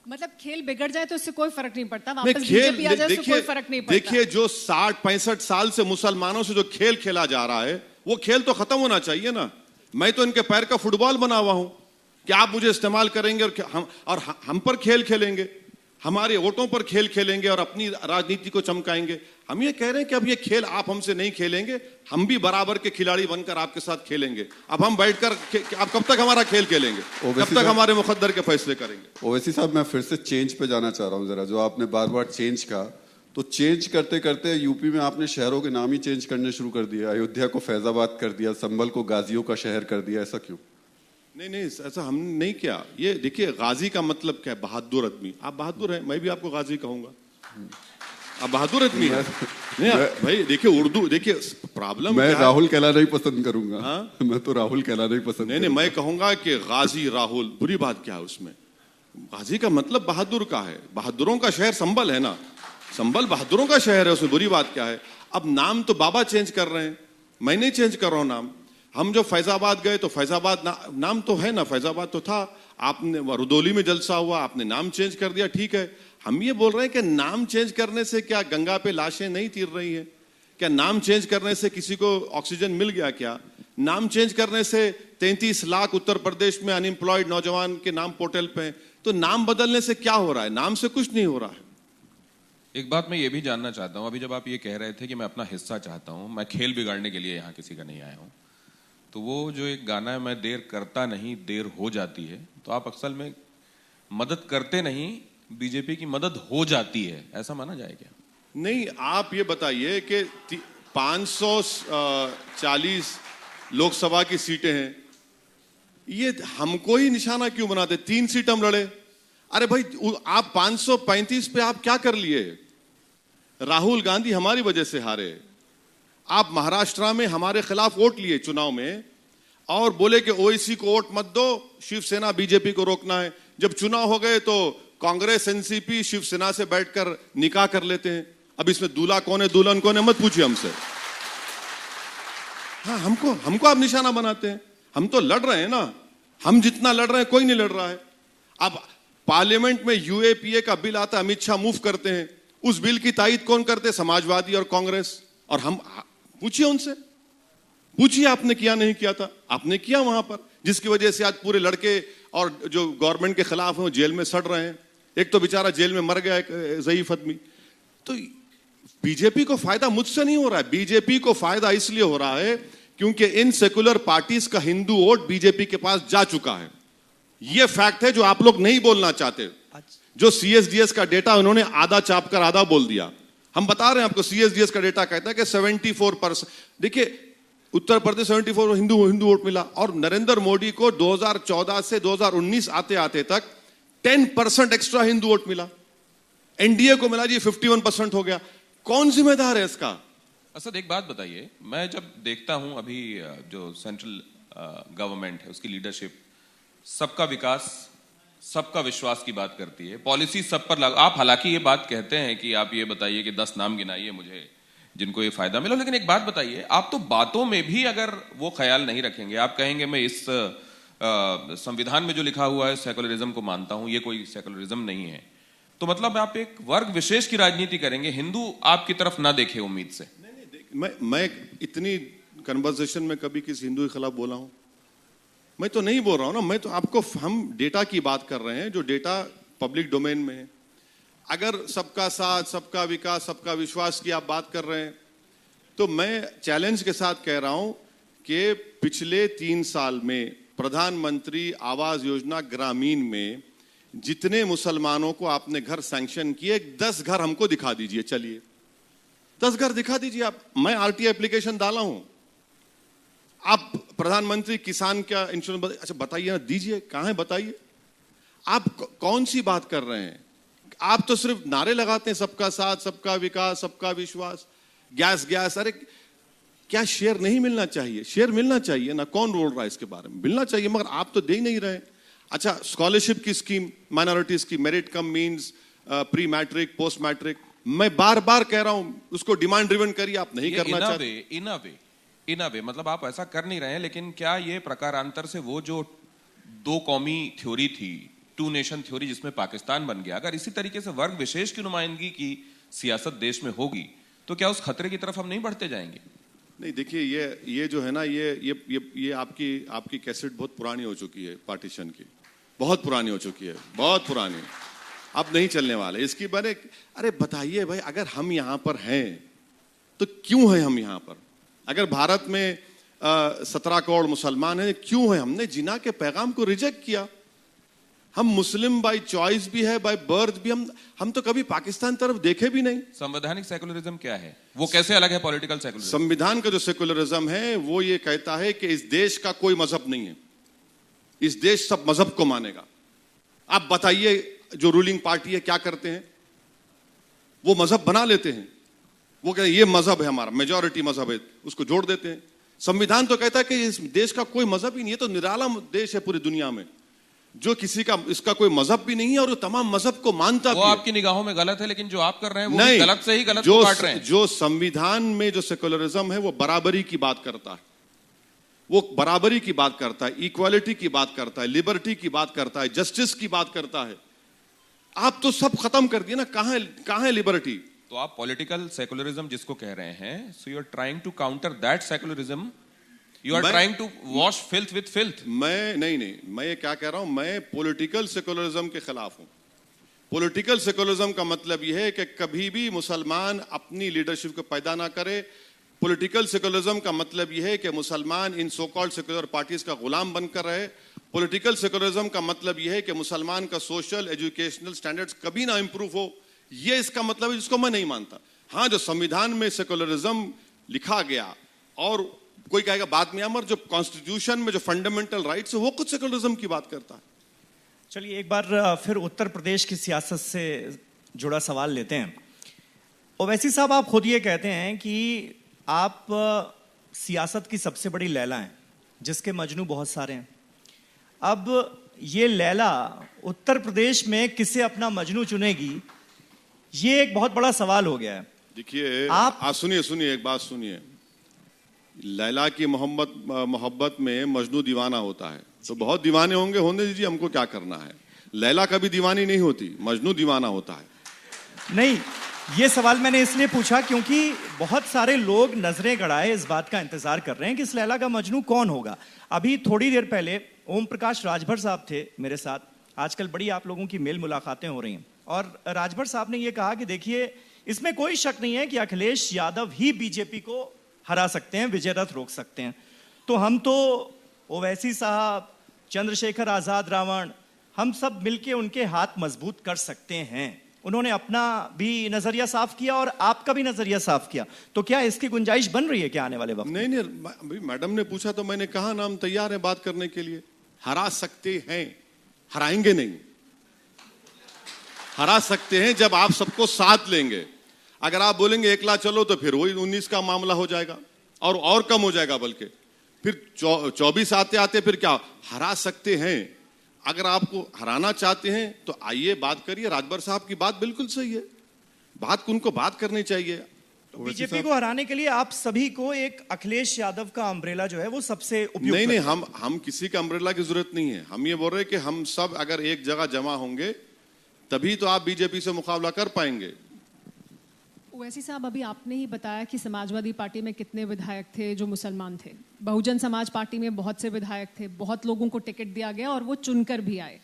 मतलब खेल बिगड़ जाए तो इससे कोई फर्क नहीं पड़ता, वापस बीजेपी आ जाए तो कोई फर्क नहीं पड़ता। देखिए, जो 60-65 साल से मुसलमानों से जो खेल खेला जा रहा है, वो खेल तो खत्म होना चाहिए ना। मैं तो इनके पैर का फुटबॉल बना हुआ हूं कि आप मुझे इस्तेमाल करेंगे और हम पर खेल खेलेंगे, हमारे वोटों पर खेल खेलेंगे और अपनी राजनीति को चमकाएंगे। हम ये कह रहे हैं कि अब ये खेल आप हमसे नहीं खेलेंगे, हम भी बराबर के खिलाड़ी बनकर आपके साथ खेलेंगे। अब हम बैठकर आप कब तक हमारा खेल खेलेंगे? कब तक हमारे मुकद्दर के फैसले करेंगे? ओवैसी साहब, मैं फिर से चेंज पे जाना चाह रहा हूँ जरा। जो आपने बार बार चेंज कहा, तो चेंज करते करते यूपी में आपने शहरों के नाम ही चेंज करने शुरू कर दिया। अयोध्या को फैजाबाद कर दिया, संभल को गाजियों का शहर कर दिया, ऐसा क्यों? नहीं, ऐसा हमने नहीं किया। ये देखिए, गाजी का मतलब क्या है? बहादुर आदमी। आप बहादुर हैं, मैं भी आपको गाजी कहूंगा। आप बहादुर आदमी है। नहीं भाई, देखिए उर्दू, देखिए प्रॉब्लम मैं राहुल कहलाना ही पसंद करूंगा। हाँ? मैं तो राहुल कहलाना ही पसंद नहीं, मैं कहूंगा कि गाजी राहुल, बुरी बात क्या है उसमें? गाजी का मतलब बहादुर का है। बहादुरों का शहर संभल है ना, संभल बहादुरों का शहर है, उसमें बुरी बात क्या है? अब नाम तो बाबा चेंज कर रहे हैं, मैं नहीं चेंज कर रहा हूं नाम। हम जो फैजाबाद गए तो फैजाबाद नाम तो है ना, फैजाबाद तो था। आपने रुदौली में जलसा हुआ, आपने नाम चेंज कर दिया, ठीक है। हम ये बोल रहे हैं कि नाम चेंज करने से क्या गंगा पे लाशें नहीं तीर रही हैं? क्या नाम चेंज करने से किसी को ऑक्सीजन मिल गया क्या? नाम चेंज करने से 33 लाख उत्तर प्रदेश में अनएम्प्लॉयड नौजवान के नाम पोर्टल पे हैं। तो नाम बदलने से क्या हो रहा है? नाम से कुछ नहीं हो रहा है। एक बात मैं ये भी जानना चाहता हूं, अभी जब आप ये कह रहे थे कि मैं अपना हिस्सा चाहता हूं, मैं खेल बिगाड़ने के लिए यहां किसी का नहीं आया हूं, तो वो जो एक गाना है, मैं देर करता नहीं देर हो जाती है, तो आप असल में मदद करते नहीं, बीजेपी की मदद हो जाती है, ऐसा माना जाए क्या? नहीं, आप ये बताइए कि 540 लोकसभा की सीटें हैं, ये हमको ही निशाना क्यों बनाते? 3 सीट हम लड़े। अरे भाई, आप 535 पे आप क्या कर लिए? राहुल गांधी हमारी वजह से हारे। आप महाराष्ट्र में हमारे खिलाफ वोट लिए चुनाव में। और बोले कि ओवैसी को वोट मत दो, शिवसेना बीजेपी को रोकना है। जब चुनाव हो गए तो कांग्रेस एनसीपी शिवसेना से बैठकर निकाह कर लेते हैं। अब इसमें दूल्हा कौन है दुल्हन कौन है मत पूछिए हमसे। हाँ, हमको आप निशाना बनाते हैं। हम तो लड़ रहे हैं ना, हम जितना लड़ रहे हैं कोई नहीं लड़ रहा है। अब पार्लियामेंट में यूएपीए का बिल आता है, अमित शाह मूव करते हैं, उस बिल की तायीद कौन करते हैं? समाजवादी और कांग्रेस। और हम पूछिए उनसे, पूछिए आपने किया नहीं किया था? आपने किया वहां पर, जिसकी वजह से आज पूरे लड़के और जो गवर्नमेंट के खिलाफ हैं वो जेल में सड़ रहे हैं। एक तो बेचारा जेल में मर गया, एक ज़ईफ आदमी। तो बीजेपी को फायदा मुझसे नहीं हो रहा है, बीजेपी को फायदा इसलिए हो रहा है क्योंकि इन सेकुलर पार्टीज का हिंदू वोट बीजेपी के पास जा चुका है। यह फैक्ट है जो आप लोग नहीं बोलना चाहते। जो सीएसडीएस का डेटा उन्होंने आधा चाप कर आधा बोल दिया। हम बता रहे हैं आपको, सीएसडीएस का डेटा कहता है कि 74%, देखिए उत्तर प्रदेश 74 हिंदू वोट मिला। और नरेंद्र मोदी को 2014 से 2019 आते आते तक 10% एक्स्ट्रा हिंदू वोट मिला। एनडीए को मिला जी 51% हो गया। कौन जिम्मेदार है इसका? असद एक बात बताइए, मैं जब देखता हूं अभी जो सेंट्रल गवर्नमेंट है उसकी लीडरशिप सबका विकास सबका विश्वास की बात करती है, पॉलिसी सब पर लागू। आप हालांकि ये बात कहते हैं कि आप ये बताइए कि 10 नाम गिनाइए मुझे जिनको ये फायदा मिला, लेकिन एक बात बताइए, आप तो बातों में भी अगर वो ख्याल नहीं रखेंगे, आप कहेंगे मैं इस संविधान में जो लिखा हुआ है सेकुलरिज्म को मानता हूं, ये कोई सेकुलरिज्म नहीं है, तो मतलब आप एक वर्ग विशेष की राजनीति करेंगे, हिंदू आपकी तरफ ना देखे उम्मीद से। मैं इतनी कन्वर्सेशन में कभी किसी हिंदू के खिलाफ बोला हूं? मैं तो नहीं बोल रहा हूं ना। मैं तो आपको, हम डेटा की बात कर रहे हैं जो डेटा पब्लिक डोमेन में है। अगर सबका साथ सबका विकास सबका विश्वास की आप बात कर रहे हैं तो मैं चैलेंज के साथ कह रहा हूं कि पिछले 3 साल में प्रधानमंत्री आवास योजना ग्रामीण में जितने मुसलमानों को आपने घर सैंक्शन किए, 10 घर हमको दिखा दीजिए। चलिए 10 घर दिखा दीजिए आप। मैं आरटीआई एप्लीकेशन डाला हूं। आप प्रधानमंत्री किसान का इंश्योरेंस, अच्छा बताइए ना, दीजिए, कहां है बताइए। आप कौन सी बात कर रहे हैं? आप तो सिर्फ नारे लगाते हैं, सबका साथ सबका विकास सबका विश्वास, गैस। अरे क्या शेयर नहीं मिलना चाहिए? शेयर मिलना चाहिए ना। कौन बोल रहा है इसके बारे में? मिलना चाहिए, मगर आप तो दे ही नहीं रहे। अच्छा, स्कॉलरशिप की स्कीम माइनॉरिटीज की, merit cum means, pre matric post matric, मैं बार बार कह रहा हूं उसको डिमांड ड्रिवन करिए, आप नहीं करना चाहते। इन अ वे मतलब आप ऐसा कर नहीं रहे हैं, लेकिन क्या ये प्रकारांतर से वो जो 2 कौमी थ्योरी थी, 2 नेशन थ्योरी जिसमें पाकिस्तान बन गया, अगर इसी तरीके से वर्ग विशेष की नुमाइंदगी की सियासत देश में होगी तो क्या उस खतरे की तरफ हम नहीं बढ़ते जाएंगे? नहीं, देखिए ये जो है ना, ये आपकी कैसेट बहुत पुरानी हो चुकी है, पार्टीशन की बहुत पुरानी हो चुकी है, बहुत पुरानी, अब नहीं चलने वाले इसकी बारे। अरे बताइए भाई, अगर हम यहां पर हैं तो क्यों है हम यहां पर? अगर भारत में 17 करोड़ मुसलमान हैं, क्यों है? हमने जिना के पैगाम को रिजेक्ट किया। हम मुस्लिम बाय चॉइस भी है, बाय बर्थ भी। हम तो कभी पाकिस्तान तरफ देखे भी नहीं। संवैधानिक सेकुलरिज्म क्या है? वो कैसे अलग है पॉलिटिकल सेकुलरिज्म? संविधान का जो सेकुलरिज्म है वो ये कहता है कि इस देश का कोई मजहब नहीं है, इस देश सब मजहब को मानेगा। आप बताइए जो रूलिंग पार्टी है क्या करते हैं? वो मजहब बना लेते हैं, वो कहते हैं ये मजहब है हमारा, मेजॉरिटी मजहब है, उसको जोड़ देते हैं। संविधान तो कहता है कि इस देश का कोई मजहब ही नहीं है। तो निराला देश है पूरी दुनिया में जो किसी का, इसका कोई मजहब भी नहीं है और तमाम मजहब को मानता भी है। वो आपकी निगाहों में गलत है, लेकिन जो आप कर रहे हैं वो नहीं, गलत से ही गलत को काट रहे हैं। जो संविधान में जो सेकुलरिज्म है वो बराबरी की बात करता है, वो बराबरी की बात करता है, इक्वालिटी की बात करता है, लिबर्टी की बात करता है, जस्टिस की बात करता है। आप तो सब खत्म कर दिए ना। कहां है लिबर्टी? तो आप पॉलिटिकल सेकुलरिज्म जिसको कह रहे हैं, so you are trying to counter that secularism, you are trying to wash filth with filth. मैं ये क्या कह रहा हूं, मैं पॉलिटिकल सेकुलरिज्म के खिलाफ हूं। पॉलिटिकल सेकुलरिज्म का मतलब यह है कि कभी भी मुसलमान अपनी लीडरशिप को पैदा ना करे। पॉलिटिकल सेकुलरिज्म का मतलब यह है कि मुसलमान इन सो कॉल्ड सेकुलर पार्टीज का गुलाम बनकर रहे। पॉलिटिकल सेकुलरिज्म का मतलब यह है कि मुसलमान का सोशल एजुकेशनल स्टैंडर्ड्स कभी ना इंप्रूव हो। यह इसका मतलब है, जिसको मैं नहीं मानता। हाँ, जो संविधान में सेकुलरिज्म लिखा गया, और कोई कहेगा बाद में अमर, जो कॉन्स्टिट्यूशन में जो फंडामेंटल राइट्स है वो कुछ सेकुलरिज्म की बात करता है। चलिए एक बार फिर उत्तर प्रदेश की सियासत से जुड़ा सवाल लेते हैं। ओवैसी साहब, आप खुद ये कहते हैं कि आप सियासत की सबसे बड़ी लैला हैं, जिसके मजनू बहुत सारे हैं। अब ये लैला उत्तर प्रदेश में किसे अपना मजनू चुनेगी, ये एक बहुत बड़ा सवाल हो गया है। देखिए आप सुनिए एक बात सुनिए। लैला की मोहब्बत में मजनू दीवाना होता है, तो बहुत दीवाने होंगे, होने दीजिए, हमको क्या करना है। लैला कभी दीवानी नहीं होती, मजनू दीवाना होता है। नहीं, ये सवाल मैंने इसलिए पूछा क्योंकि बहुत सारे लोग नजरें गड़ाए इस बात का इंतजार कर रहे हैं कि इस लैला का मजनू कौन होगा। अभी थोड़ी देर पहले ओम प्रकाश राजभर साहब थे मेरे साथ। आजकल बड़ी आप लोगों की मेल मुलाकातें हो रही हैं, और राजभर साहब ने यह कहा कि देखिए, इसमें कोई शक नहीं है कि अखिलेश यादव ही बीजेपी को हरा सकते हैं, विजय रथ रोक सकते हैं। तो हम तो ओवैसी साहब, चंद्रशेखर आजाद रावण, हम सब मिलके उनके हाथ मजबूत कर सकते हैं। उन्होंने अपना भी नजरिया साफ किया और आपका भी नजरिया साफ किया। तो क्या इसकी गुंजाइश बन रही है क्या आने वाले वक्त? नहीं, मैडम ने पूछा तो मैंने कहा ना, हम तैयार हैं बात करने के लिए। हरा सकते हैं, हराएंगे नहीं। हरा सकते हैं जब आप सबको साथ लेंगे। अगर आप बोलेंगे एकला चलो तो फिर वही 19 का मामला हो जाएगा और कम हो जाएगा, बल्कि फिर 24 आते आते फिर क्या। हरा सकते हैं। अगर आपको हराना चाहते हैं तो आइए बात करिए। राजभर साहब की बात बिल्कुल सही है, उनको बात करनी चाहिए। तो बीजेपी को हराने के लिए आप सभी को एक अखिलेश यादव का अम्ब्रेला जो है वो सबसे उपयुक्त। नहीं, हम किसी का अम्ब्रेला की जरूरत नहीं है। हम ये बोल रहे हैं कि हम सब अगर एक जगह जमा होंगे तभी तो आप बीजेपी से मुकाबला कर पाएंगे। ओवैसी साहब, अभी आपने ही बताया कि समाजवादी पार्टी में कितने विधायक थे जो मुसलमान थे। बहुजन समाज पार्टी में बहुत से विधायक थे, बहुत लोगों को टिकट दिया गया और वो चुनकर भी आए।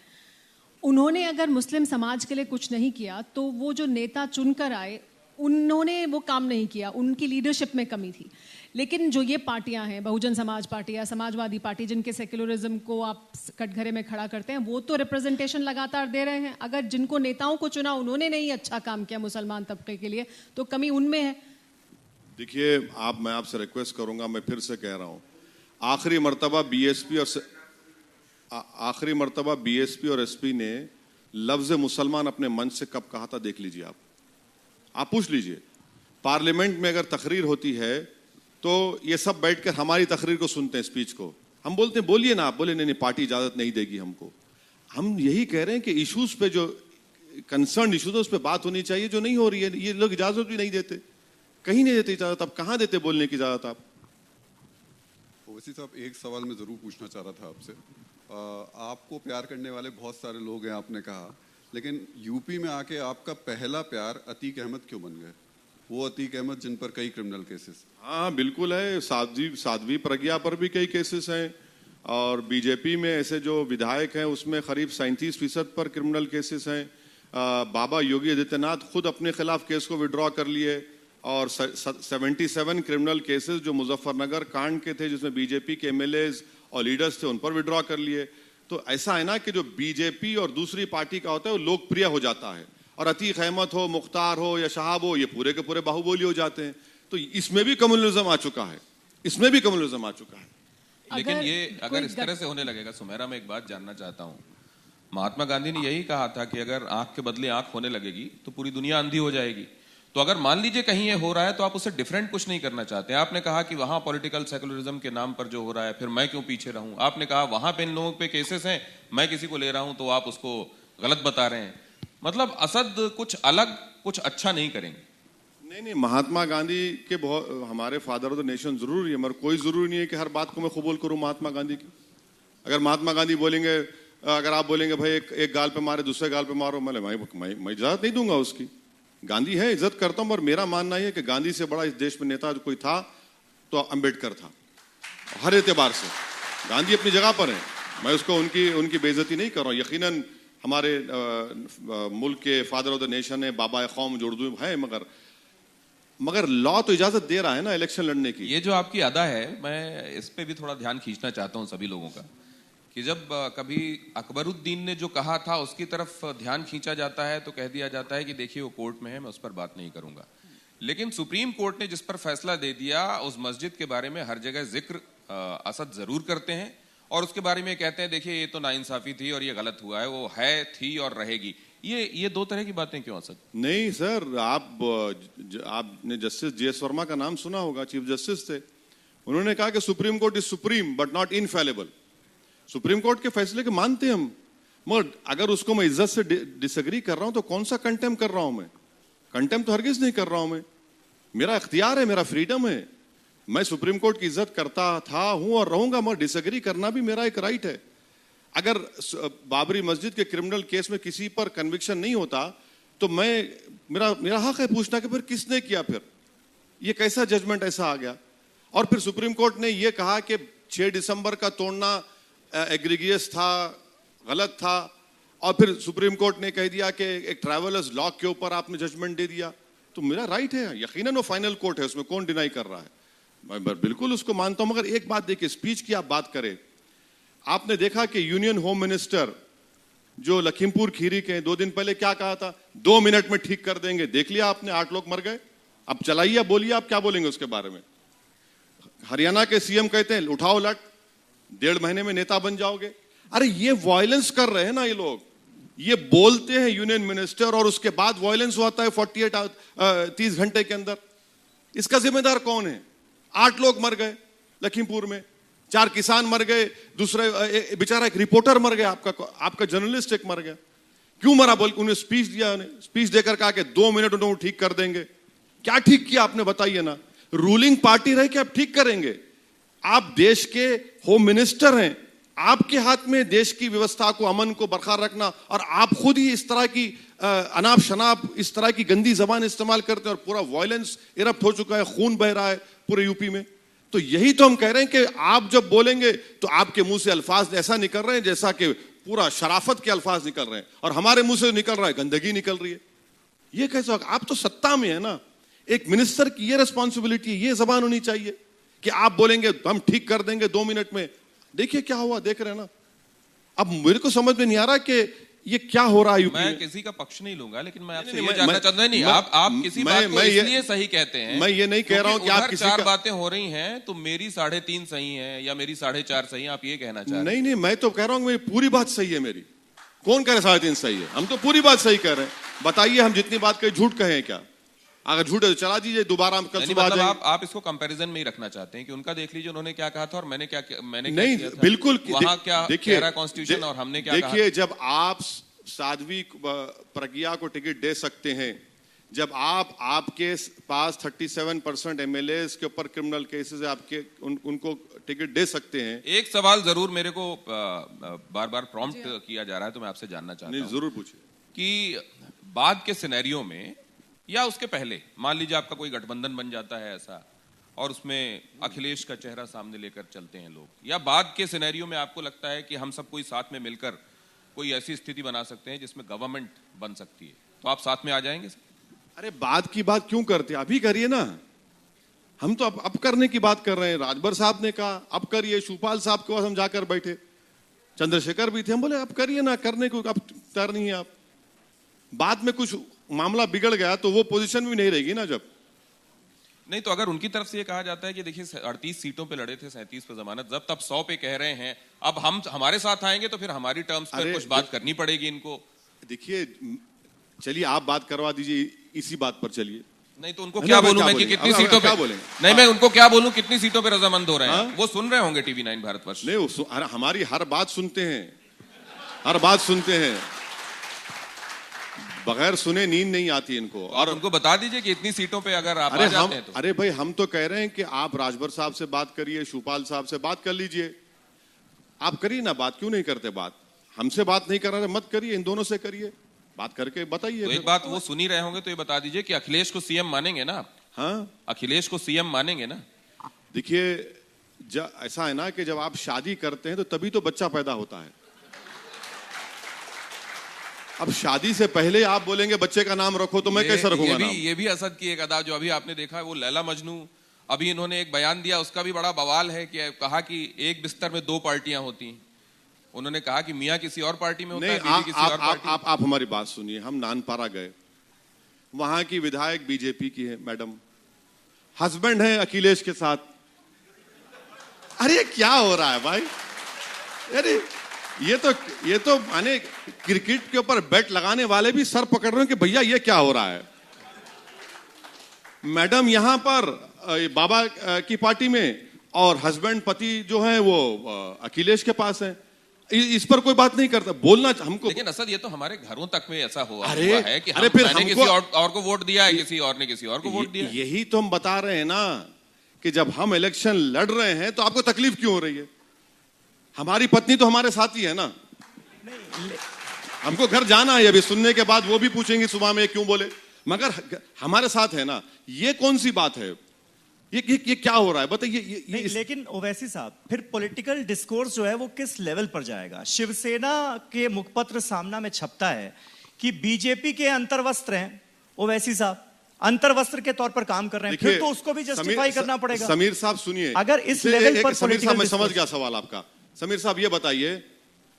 उन्होंने अगर मुस्लिम समाज के लिए कुछ नहीं किया तो वो जो नेता चुनकर आए उन्होंने वो काम नहीं किया, उनकी लीडरशिप में कमी थी। लेकिन जो ये पार्टियां हैं, बहुजन समाज पार्टी या समाजवादी पार्टी, जिनके सेक्युलरिज्म को आप कटघरे में खड़ा करते हैं, वो तो रिप्रेजेंटेशन लगातार दे रहे हैं। अगर जिनको नेताओं को चुना उन्होंने नहीं अच्छा काम किया मुसलमान तबके के लिए, तो कमी उनमें है। देखिए, मैं आपसे रिक्वेस्ट करूंगा, मैं फिर से कह रहा हूं, आखिरी मर्तबा बीएसपी और एसपी ने लफ्ज मुसलमान अपने मंच से कब कहा था, देख लीजिए। आप पूछ लीजिए। पार्लियामेंट में अगर तकरीर होती है तो ये सब बैठकर हमारी तकरीर को सुनते हैं, स्पीच को। हम बोलते हैं बोलिए ना, आप बोले नहीं, पार्टी इजाजत नहीं देगी हमको। हम यही कह रहे हैं कि इश्यूज पे, जो कंसर्न इश्यूज है उस पर बात होनी चाहिए, जो नहीं हो रही है। ये लोग इजाजत भी नहीं देते, कहीं नहीं देते इजाजत। अब कहां देते बोलने की इजाजत आप? ओवैसी साहब, एक सवाल मैं जरूर पूछना चाह रहा था आपसे। आपको प्यार करने वाले बहुत सारे लोग हैं, आपने कहा, लेकिन यूपी में आके आपका पहला प्यार अतीक अहमद क्यों बन गए? वो अतीक अहमद जिन पर कई क्रिमिनल केसेस। हाँ बिल्कुल है, साध्वी प्रज्ञा पर भी कई केसेस हैं, और बीजेपी में ऐसे जो विधायक हैं उसमें करीब 37% पर क्रिमिनल केसेस हैं। बाबा योगी आदित्यनाथ खुद अपने खिलाफ केस को विड्रॉ कर लिए, और 77 क्रिमिनल केसेस जो मुजफ्फरनगर कांड के थे, जिसमें बीजेपी के एमएलएज और लीडर्स थे, उन पर विड्रॉ कर लिए। तो ऐसा है ना कि जो बीजेपी और दूसरी पार्टी का होता है वो लोकप्रिय हो जाता है, और अतीक अहमद हो, मुख्तार हो या शहाब हो, ये पूरे के पूरे बाहुबली हो जाते हैं। तो इसमें भी कम्युनलिज्म आ चुका है, इसमें भी कम्युनलिज्म आ चुका है। लेकिन ये अगर इस तरह से होने लगेगा, सुमेरा, मैं एक बात जानना चाहता हूं। महात्मा गांधी ने यही कहा था कि अगर आंख के बदले आंख होने लगेगी तो पूरी दुनिया अंधी हो जाएगी। तो अगर मान लीजिए कहीं ये हो रहा है तो आप उससे डिफरेंट कुछ नहीं करना चाहते। आपने कहा कि वहां पॉलिटिकल सेकुलरिज्म के नाम पर जो हो रहा है, फिर मैं क्यों पीछे रहूं। आपने कहा वहां पे इन लोगों पे केसेस हैं, मैं किसी को ले रहा हूं तो आप उसको गलत बता रहे हैं। मतलब असद कुछ अलग, कुछ अच्छा नहीं करेंगे। नहीं, महात्मा गांधी के बहुत, हमारे फादर ऑफ द नेशन जरूर है, मगर कोई जरूरी नहीं है कि हर बात को मैं कबूल करूं महात्मा गांधी की। अगर महात्मा गांधी बोलेंगे, अगर आप बोलेंगे भाई एक गाल पे मारे, दूसरे गाल पे मारो, मैं इजाजत नहीं दूंगा उसकी। गांधी है, इज्जत करता हूं, पर मेरा मानना यह है कि गांधी से बड़ा इस देश में नेता कोई था तो अंबेडकर था। हर एतबार से गांधी अपनी जगह पर है, मैं उसको उनकी बेइज्जती नहीं कर रहा हूं। यकीनन हमारे मुल्क के फादर ऑफ द नेशन है, बाबा कौम जो उर्दू है, मगर लॉ तो इजाजत दे रहा है ना इलेक्शन लड़ने की। ये जो आपकी अदा है, मैं इस पे भी थोड़ा ध्यान खींचना चाहता हूं सभी लोगों का, कि जब कभी अकबरुद्दीन ने जो कहा था उसकी तरफ ध्यान खींचा जाता है तो कह दिया जाता है कि देखिए वो कोर्ट में है, मैं उस पर बात नहीं करूंगा। लेकिन सुप्रीम कोर्ट ने जिस पर फैसला दे दिया, उस मस्जिद के बारे में हर जगह जिक्र असद जरूर करते हैं, और उसके बारे में कहते हैं देखिए ये तो नाइंसाफी थी और ये गलत हुआ है, वो है, थी और रहेगी। ये दो तरह की बातें क्यों असद? नहीं सर, आपने जस्टिस JS वर्मा का नाम सुना होगा, चीफ जस्टिस थे। उन्होंने कहा कि supreme court is supreme but not infallible. Supreme court के फैसले के मानते हम, मगर अगर उसको मैं इज्जत से डिसएग्री कर रहा हूं तो कौन सा कंटेम कर रहा हूं मैं? कंटेम तो हरगिज नहीं कर रहा हूं मैं। मेरा इख्तियार है, मेरा फ्रीडम है। मैं सुप्रीम कोर्ट की इज्जत करता था, हूं और रहूंगा, मगर डिसएग्री करना भी मेरा एक राइट है। अगर बाबरी मस्जिद के क्रिमिनल केस में किसी पर कन्विक्शन नहीं होता तो मेरा हक है पूछना कि फिर किसने किया, फिर ये कैसा जजमेंट ऐसा आ गया? और फिर सुप्रीम कोर्ट ने यह कहा कि 6 दिसंबर का तोड़ना एग्रीगियस था, गलत था, और फिर सुप्रीम कोर्ट ने कह दिया कि एक ट्रैवलर्स लॉ के ऊपर आपने जजमेंट दे दिया। तो मेरा राइट है, यकीनन वो फाइनल कोर्ट है, उसमें कौन डिनाई कर रहा है, मैं बिल्कुल उसको मानता हूं। मगर एक बात देखिए, स्पीच की आप बात करें, आपने देखा कि यूनियन होम मिनिस्टर जो लखीमपुर खीरी के 2 दिन पहले क्या कहा था, 2 मिनट में ठीक कर देंगे। देख लिया आपने, 8 लोग मर गए। अब चलाइए, बोलिए आप क्या बोलेंगे उसके बारे में। हरियाणा के सीएम कहते हैं उठाओ लट, 1.5 महीने में नेता बन जाओगे। अरे ये वायलेंस कर रहे हैं ना ये लोग, ये बोलते हैं यूनियन मिनिस्टर और उसके बाद वायलेंस होता है 30 घंटे के अंदर। इसका जिम्मेदार कौन है? 8 लोग मर गए लखीमपुर में, 4 किसान मर गए, दूसरे बेचारा एक रिपोर्टर मर गया, आपका जर्नलिस्ट एक मर गया। क्यों मरा? बोल उन्हें स्पीच दिया, स्पीच देकर कहा कि 2 मिनट उन्हें ठीक कर देंगे। क्या ठीक किया आपने, बताइए ना। रूलिंग पार्टी रहे कि आप ठीक करेंगे? आप देश के होम मिनिस्टर हैं, आपके हाथ में देश की व्यवस्था को, अमन को बरकरार रखना, और आप खुद ही इस तरह की अनाप शनाप, इस तरह की गंदी जबान इस्तेमाल करते हैं और पूरा वायलेंस इरप्ट हो चुका है, खून बह रहा है पूरे यूपी में। तो यही तो हम कह रहे हैं कि आप जब बोलेंगे तो आपके मुंह से अल्फाज ऐसा निकल रहे हैं जैसा कि पूरा शराफत के अल्फाज निकल रहे हैं, और हमारे मुंह से निकल रहा है गंदगी निकल रही है। ये कैसा होगा? आप तो सत्ता में है ना, एक मिनिस्टर की ये रिस्पॉन्सिबिलिटी है, ये जबान होनी चाहिए कि आप बोलेंगे हम ठीक कर देंगे 2 मिनट में। देखिए क्या हुआ, देख रहे हैं ना। अब मेरे को समझ में नहीं आ रहा कि ये क्या हो रहा है। मैं किसी का पक्ष नहीं लूंगा, लेकिन मैं आपसे ये जानना चाहता हूं, नहीं आप किसी बात को इसलिए सही कहते हैं, मैं ये नहीं कह रहा हूं कि आप किसी 4 बातें हो रही हैं तो मेरी 3.5 सही है या मेरी 4.5 सही है, आप ये कहना चाह रहे हैं? नहीं, मैं तो कह रहा हूं मेरी पूरी बात सही है मेरी। कौन कह रहा है 3.5 सही है? हम तो पूरी बात सही कह रहे हैं। बताइए हम जितनी बात कहें झूठ कहें क्या? अगर झूठ है तो चला दीजिए, दोबारा हम कल सुबह मतलब आप इसको कंपैरिजन में ही रखना चाहते हैं कि उनका देख लीजिए उन्होंने क्या कहा था और मैंने क्या नहीं किया था। बिल्कुल वहां क्या देखिए कह रहा कॉन्स्टिट्यूशन और हमने क्या कहा। देखिए, जब आप साध्वी प्रज्ञा को टिकट दे सकते हैं, जब आपके पास 37% एमएलए के ऊपर क्रिमिनल केसेस है, आपके उनको टिकट दे सकते हैं। एक सवाल जरूर मेरे को बार बार प्रॉम्प्ट किया जा रहा है, तो मैं आपसे जानना चाहता हूं। जरूर पूछिए कि बाद के सिनेरियो में या उसके पहले, मान लीजिए आपका कोई गठबंधन बन जाता है ऐसा, और उसमें अखिलेश का चेहरा सामने लेकर चलते हैं लोग, या बाद के सिनेरियो में आपको लगता है कि हम सब कोई साथ में मिलकर कोई ऐसी स्थिति बना सकते हैं जिसमें गवर्नमेंट बन सकती है, तो आप साथ में आ जाएंगे? अरे बाद की बात क्यों करते, अभी करिए ना। हम तो अब करने की बात कर रहे हैं। राजभर साहब ने कहा अब करिए, शिवपाल साहब के पास हम जाकर बैठे, चंद्रशेखर भी थे, हम बोले अब करिए ना, करने को अब तैयार नहीं है आप। बाद में कुछ मामला बिगड़ गया तो वो पोजीशन भी नहीं रहेगी ना। जब नहीं तो अगर उनकी तरफ से ये कहा जाता है कि देखिए 38 सीटों पे लड़े थे, 37 पे जमानत, जब तब 100 पे कह रहे हैं, अब हम हमारे साथ आएंगे तो फिर हमारी टर्म्स पे कुछ बात करनी पड़ेगी इनको। देखिए, चलिए आप बात करवा दीजिए, इसी बात पर चलिए। नहीं तो उनको क्या बोलूं मैं कि कितनी सीटों पे बोलेंगे? नहीं, मैं उनको क्या बोलूं कितनी सीटों पे रजामंद हो रहे हैं? वो सुन रहे होंगे TV9 भारतवर्ष। नहीं, हमारी हर बात सुनते हैं, हर बात सुनते हैं, बगैर सुने नींद नहीं आती इनको। और उनको बता दीजिए कि इतनी सीटों पे अगर आप आ जाते हैं तो। अरे भाई, हम तो कह रहे हैं कि आप राजभर साहब से बात करिए, शिवपाल साहब से बात कर लीजिए, आप करिए ना बात। क्यों नहीं करते बात? हमसे बात नहीं कर रहे, मत करिए, इन दोनों से करिए, बात करके बताइए। तो एक बात वो सुन ही रहे होंगे तो ये बता दीजिए कि अखिलेश को सीएम मानेंगे ना? हाँ, अखिलेश को सीएम मानेंगे ना? देखिए, ऐसा है ना कि जब आप शादी करते हैं तो तभी तो बच्चा पैदा होता है। अब शादी से पहले आप बोलेंगे बच्चे का नाम रखो, तो मैं कैसे रखूंगा नाम? ये भी असद की एक अदा जो अभी आपने देखा है, वो लैला मजनू। अभी इन्होंने एक बयान दिया, उसका भी बड़ा बवाल है कि कहा कि एक बिस्तर में 2 पार्टियां होती हैं। उन्होंने कहा कि मियां किसी और पार्टी में होता है, बीवी किसी और पार्टी। आप हमारी बात सुनिए। हम नानपारा गए, वहां की विधायक बीजेपी की है मैडम, हस्बैंड है अखिलेश के साथ। अरे क्या हो रहा है भाई? अरे ये तो माने क्रिकेट के ऊपर बैट लगाने वाले भी सर पकड़ रहे हैं कि भैया ये क्या हो रहा है। मैडम यहां पर बाबा की पार्टी में और हस्बैंड पति जो है वो अखिलेश के पास है। इस पर कोई बात नहीं करता, बोलना हमको। लेकिन असद ये तो हमारे घरों तक में ऐसा हुआ अरे है कि अरे फिर मैंने किसी और को वोट दिया है, किसी और ने किसी और को वोट दिया है। यही तो हम बता रहे हैं ना कि जब हम इलेक्शन लड़ रहे हैं तो आपको तकलीफ क्यों हो रही है? हमारी पत्नी तो हमारे साथ ही है ना। हमको घर जाना है, अभी सुनने के बाद वो भी पूछेंगे सुबह में क्यों बोले, मगर हमारे साथ है ना। ये कौन सी बात है? ये क्या हो रहा है बताइए? लेकिन ओवैसी साहब, फिर पॉलिटिकल डिस्कोर्स जो है वो किस लेवल पर जाएगा? शिवसेना के मुखपत्र सामना में छपता है कि बीजेपी के अंतर्वस्त्र हैं ओवैसी साहब, अंतर्वस्त्र के तौर पर काम कर रहे हैं, फिर तो उसको भी जस्टिफाई करना पड़ेगा। समीर साहब सुनिए, अगर इस लेवल पर समीर साहब मैं समझ गया सवाल आपका। समीर साहब ये बताइए,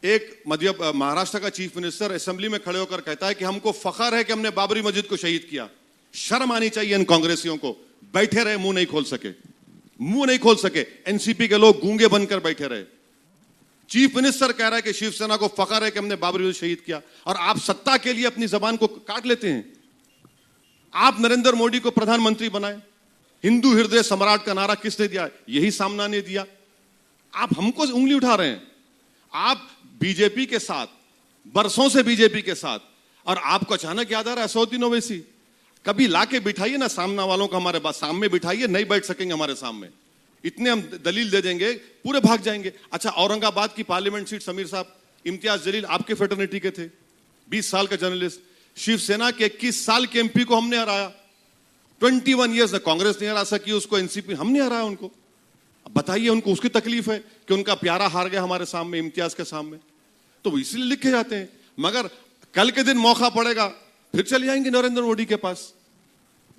एक महाराष्ट्र का चीफ मिनिस्टर असेंबली में खड़े होकर कहता है कि हमको फख्र है कि हमने बाबरी मस्जिद को शहीद किया। शर्म आनी चाहिए इन कांग्रेसियों को। बैठे रहे, मुंह नहीं खोल सके। एनसीपी के लोग गूंगे बनकर बैठे रहे। चीफ मिनिस्टर कह रहा है कि शिवसेना को फख्र है कि हमने बाबरी मस्जिद शहीद किया, और आप सत्ता के लिए अपनी जबान को काट लेते हैं। आप नरेंद्र मोदी को प्रधानमंत्री बनाए, हिंदू हृदय सम्राट का नारा किसने दिया? यही सामना ने दिया। आप हमको उंगली उठा रहे हैं। आप बीजेपी के साथ, बरसों से बीजेपी के साथ, और आपको अचानक याद आ रहा है असदुद्दीन ओवैसी। कभी लाके बिठाइए ना सामना वालों को, हमारे सामने बिठाइए, नहीं बैठ सकेंगे हमारे सामने। इतने हम दलील दे देंगे, पूरे भाग जाएंगे। अच्छा, औरंगाबाद की पार्लियामेंट सीट, समीर साहब, इम्तियाज जलील आपके फेटर्निटी के थे, 20 साल का जर्नलिस्ट। शिवसेना के 21 साल के एमपी को हमने हराया। 21 ईयर्स कांग्रेस नहीं हरा सकी उसको, एनसीपी हमने हराया उनको। बताइए उनको उसकी तकलीफ है कि उनका प्यारा हार गया हमारे सामने, इम्तियाज के सामने, तो इसलिए लिखे जाते हैं। मगर कल के दिन मौका पड़ेगा, फिर चले जाएंगे नरेंद्र मोदी के पास,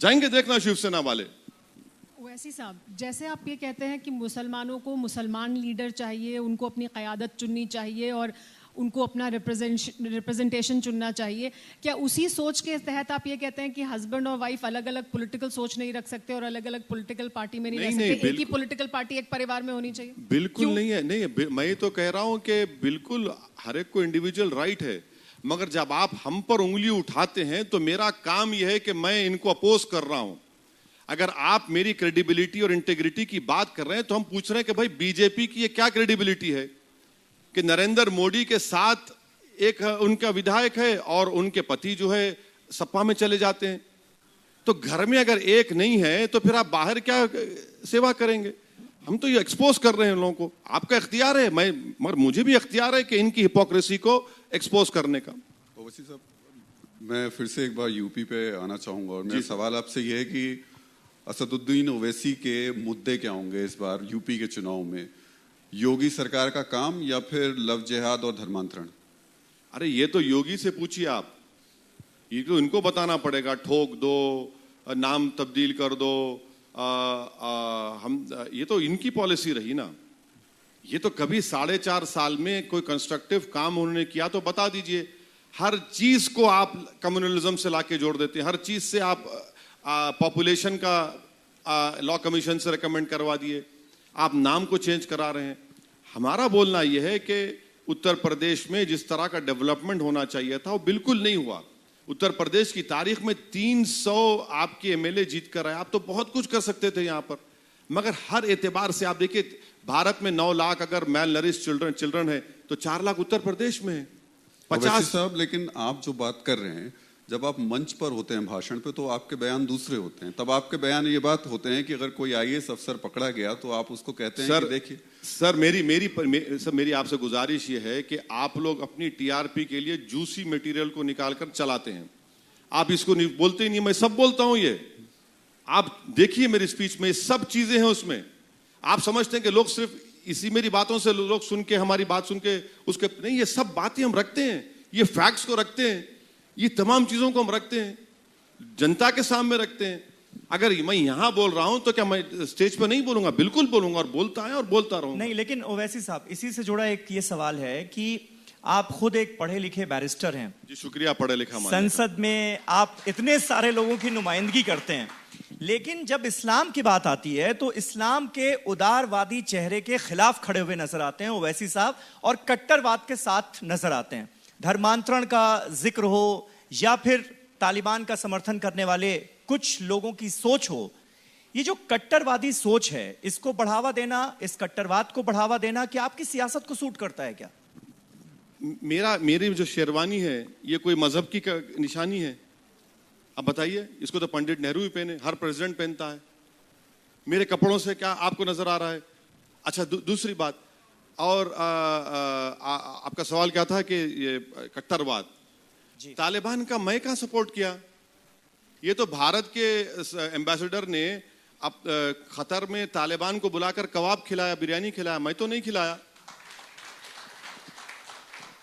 जाएंगे देखना शिवसेना वाले। ओवैसी साहब, जैसे आप ये कहते हैं कि मुसलमानों को मुसलमान लीडर चाहिए, उनको अपनी क़यादत चुननी चाहिए और उनको अपना रिप्रेजेंटेशन चुनना चाहिए, क्या उसी सोच के तहत आप ये कहते हैं कि हस्बैंड और वाइफ अलग अलग पॉलिटिकल सोच नहीं रख सकते और अलग अलग पॉलिटिकल पार्टी में नहीं रह सकते? एक ही पॉलिटिकल पार्टी एक परिवार में होनी चाहिए? बिल्कुल नहीं है, नहीं, मैं तो कह रहा हूं कि बिल्कुल हर एक को इंडिविजुअल राइट है। मगर जब आप हम पर उंगली उठाते हैं तो मेरा काम यह है कि मैं इनको अपोज कर रहा हूं। अगर आप मेरी क्रेडिबिलिटी और इंटेग्रिटी की बात कर रहे हैं तो हम पूछ रहे हैं कि भाई बीजेपी की ये क्या क्रेडिबिलिटी है कि नरेंद्र मोदी के साथ एक उनका विधायक है और उनके पति जो है सपा में चले जाते हैं। तो घर में अगर एक नहीं है तो फिर आप बाहर क्या सेवा करेंगे? हम तो ये एक्सपोज कर रहे हैं लोगों को। आपका इख्तियार है, मगर मुझे भी इख्तियार है कि इनकी हिपोक्रेसी को एक्सपोज करने का। ओवैसी साहब, मैं फिर से एक बार यूपी पे आना चाहूंगा और मेरा सवाल आपसे यह है कि असदुद्दीन ओवैसी के मुद्दे क्या होंगे इस बार यूपी के चुनाव में? योगी सरकार का काम या फिर लव जिहाद और धर्मांतरण? अरे ये तो योगी से पूछिए आप, ये तो इनको बताना पड़ेगा। ठोक दो, नाम तब्दील कर दो, ये तो इनकी पॉलिसी रही ना। ये तो कभी 4.5 साल में कोई कंस्ट्रक्टिव काम उन्होंने किया तो बता दीजिए। हर चीज को आप कम्युनलिज्म से लाके जोड़ देते हैं, हर चीज से आप पॉपुलेशन का लॉ कमीशन से रिकमेंड करवा दिए, आप नाम को चेंज करा रहे हैं। हमारा बोलना यह है कि उत्तर प्रदेश में जिस तरह का डेवलपमेंट होना चाहिए था वो बिल्कुल नहीं हुआ। उत्तर प्रदेश की तारीख में 300 आपके एमएलए जीत कर आए। आप तो बहुत कुछ कर सकते थे यहाँ पर, मगर हर एतबार से आप देखिए, भारत में 9 लाख अगर मेल नरिश चिल्ड्रन है तो 4 लाख उत्तर प्रदेश में है। 50 साहब, लेकिन आप जो बात कर रहे हैं, जब आप मंच पर होते हैं भाषण पे तो आपके बयान दूसरे होते हैं। तब आपके बयान ये बात होते हैं कि अगर कोई आईएएस अफसर पकड़ा गया तो आप उसको कहते हैं कि देखिए सर, मेरी आपसे गुजारिश ये है कि आप लोग अपनी टीआरपी के लिए जूसी मटेरियल को निकालकर चलाते हैं। आप इसको नहीं बोलते ही नहीं, मैं सब बोलता हूं। ये आप देखिए मेरी स्पीच में सब चीजें हैं उसमें। आप समझते हैं कि लोग सिर्फ इसी मेरी बातों से लोग सुन के, हमारी बात सुन के उसके नहीं, ये सब बातें हम रखते हैं, ये फैक्ट्स को रखते हैं, ये तमाम चीजों को हम रखते हैं, जनता के सामने रखते हैं। अगर मैं यहां बोल रहा हूं तो क्या मैं स्टेज पर नहीं बोलूंगा? बिल्कुल बोलूंगा, और बोलता है और बोलता रहूंगा। नहीं, लेकिन ओवैसी साहब, इसी से जुड़ा एक ये सवाल है कि आप खुद एक पढ़े लिखे बैरिस्टर हैं। जी शुक्रिया, पढ़े लिखा। संसद में आप इतने सारे लोगों की नुमाइंदगी करते हैं, लेकिन जब इस्लाम की बात आती है तो इस्लाम के उदारवादी चेहरे के खिलाफ खड़े हुए नजर आते हैं ओवैसी साहब, और कट्टरवाद के साथ नजर आते हैं। धर्मांतरण का जिक्र हो या फिर तालिबान का समर्थन करने वाले कुछ लोगों की सोच हो, ये जो कट्टरवादी सोच है, इसको बढ़ावा देना, इस कट्टरवाद को बढ़ावा देना, क्या आपकी सियासत को सूट करता है क्या? मेरी जो शेरवानी है ये कोई मजहब की निशानी है? अब बताइए, इसको तो पंडित नेहरू भी पहने, हर प्रेसिडेंट पहनता है। मेरे कपड़ों से क्या आपको नजर आ रहा है? अच्छा, दूसरी बात, और आपका सवाल क्या था कि ये कट्टरवाद, तालिबान का मैं कहां सपोर्ट किया? ये तो भारत के एम्बेसडर ने अब खतर में तालिबान को बुलाकर कबाब खिलाया, बिरयानी खिलाया, मैं तो नहीं खिलाया।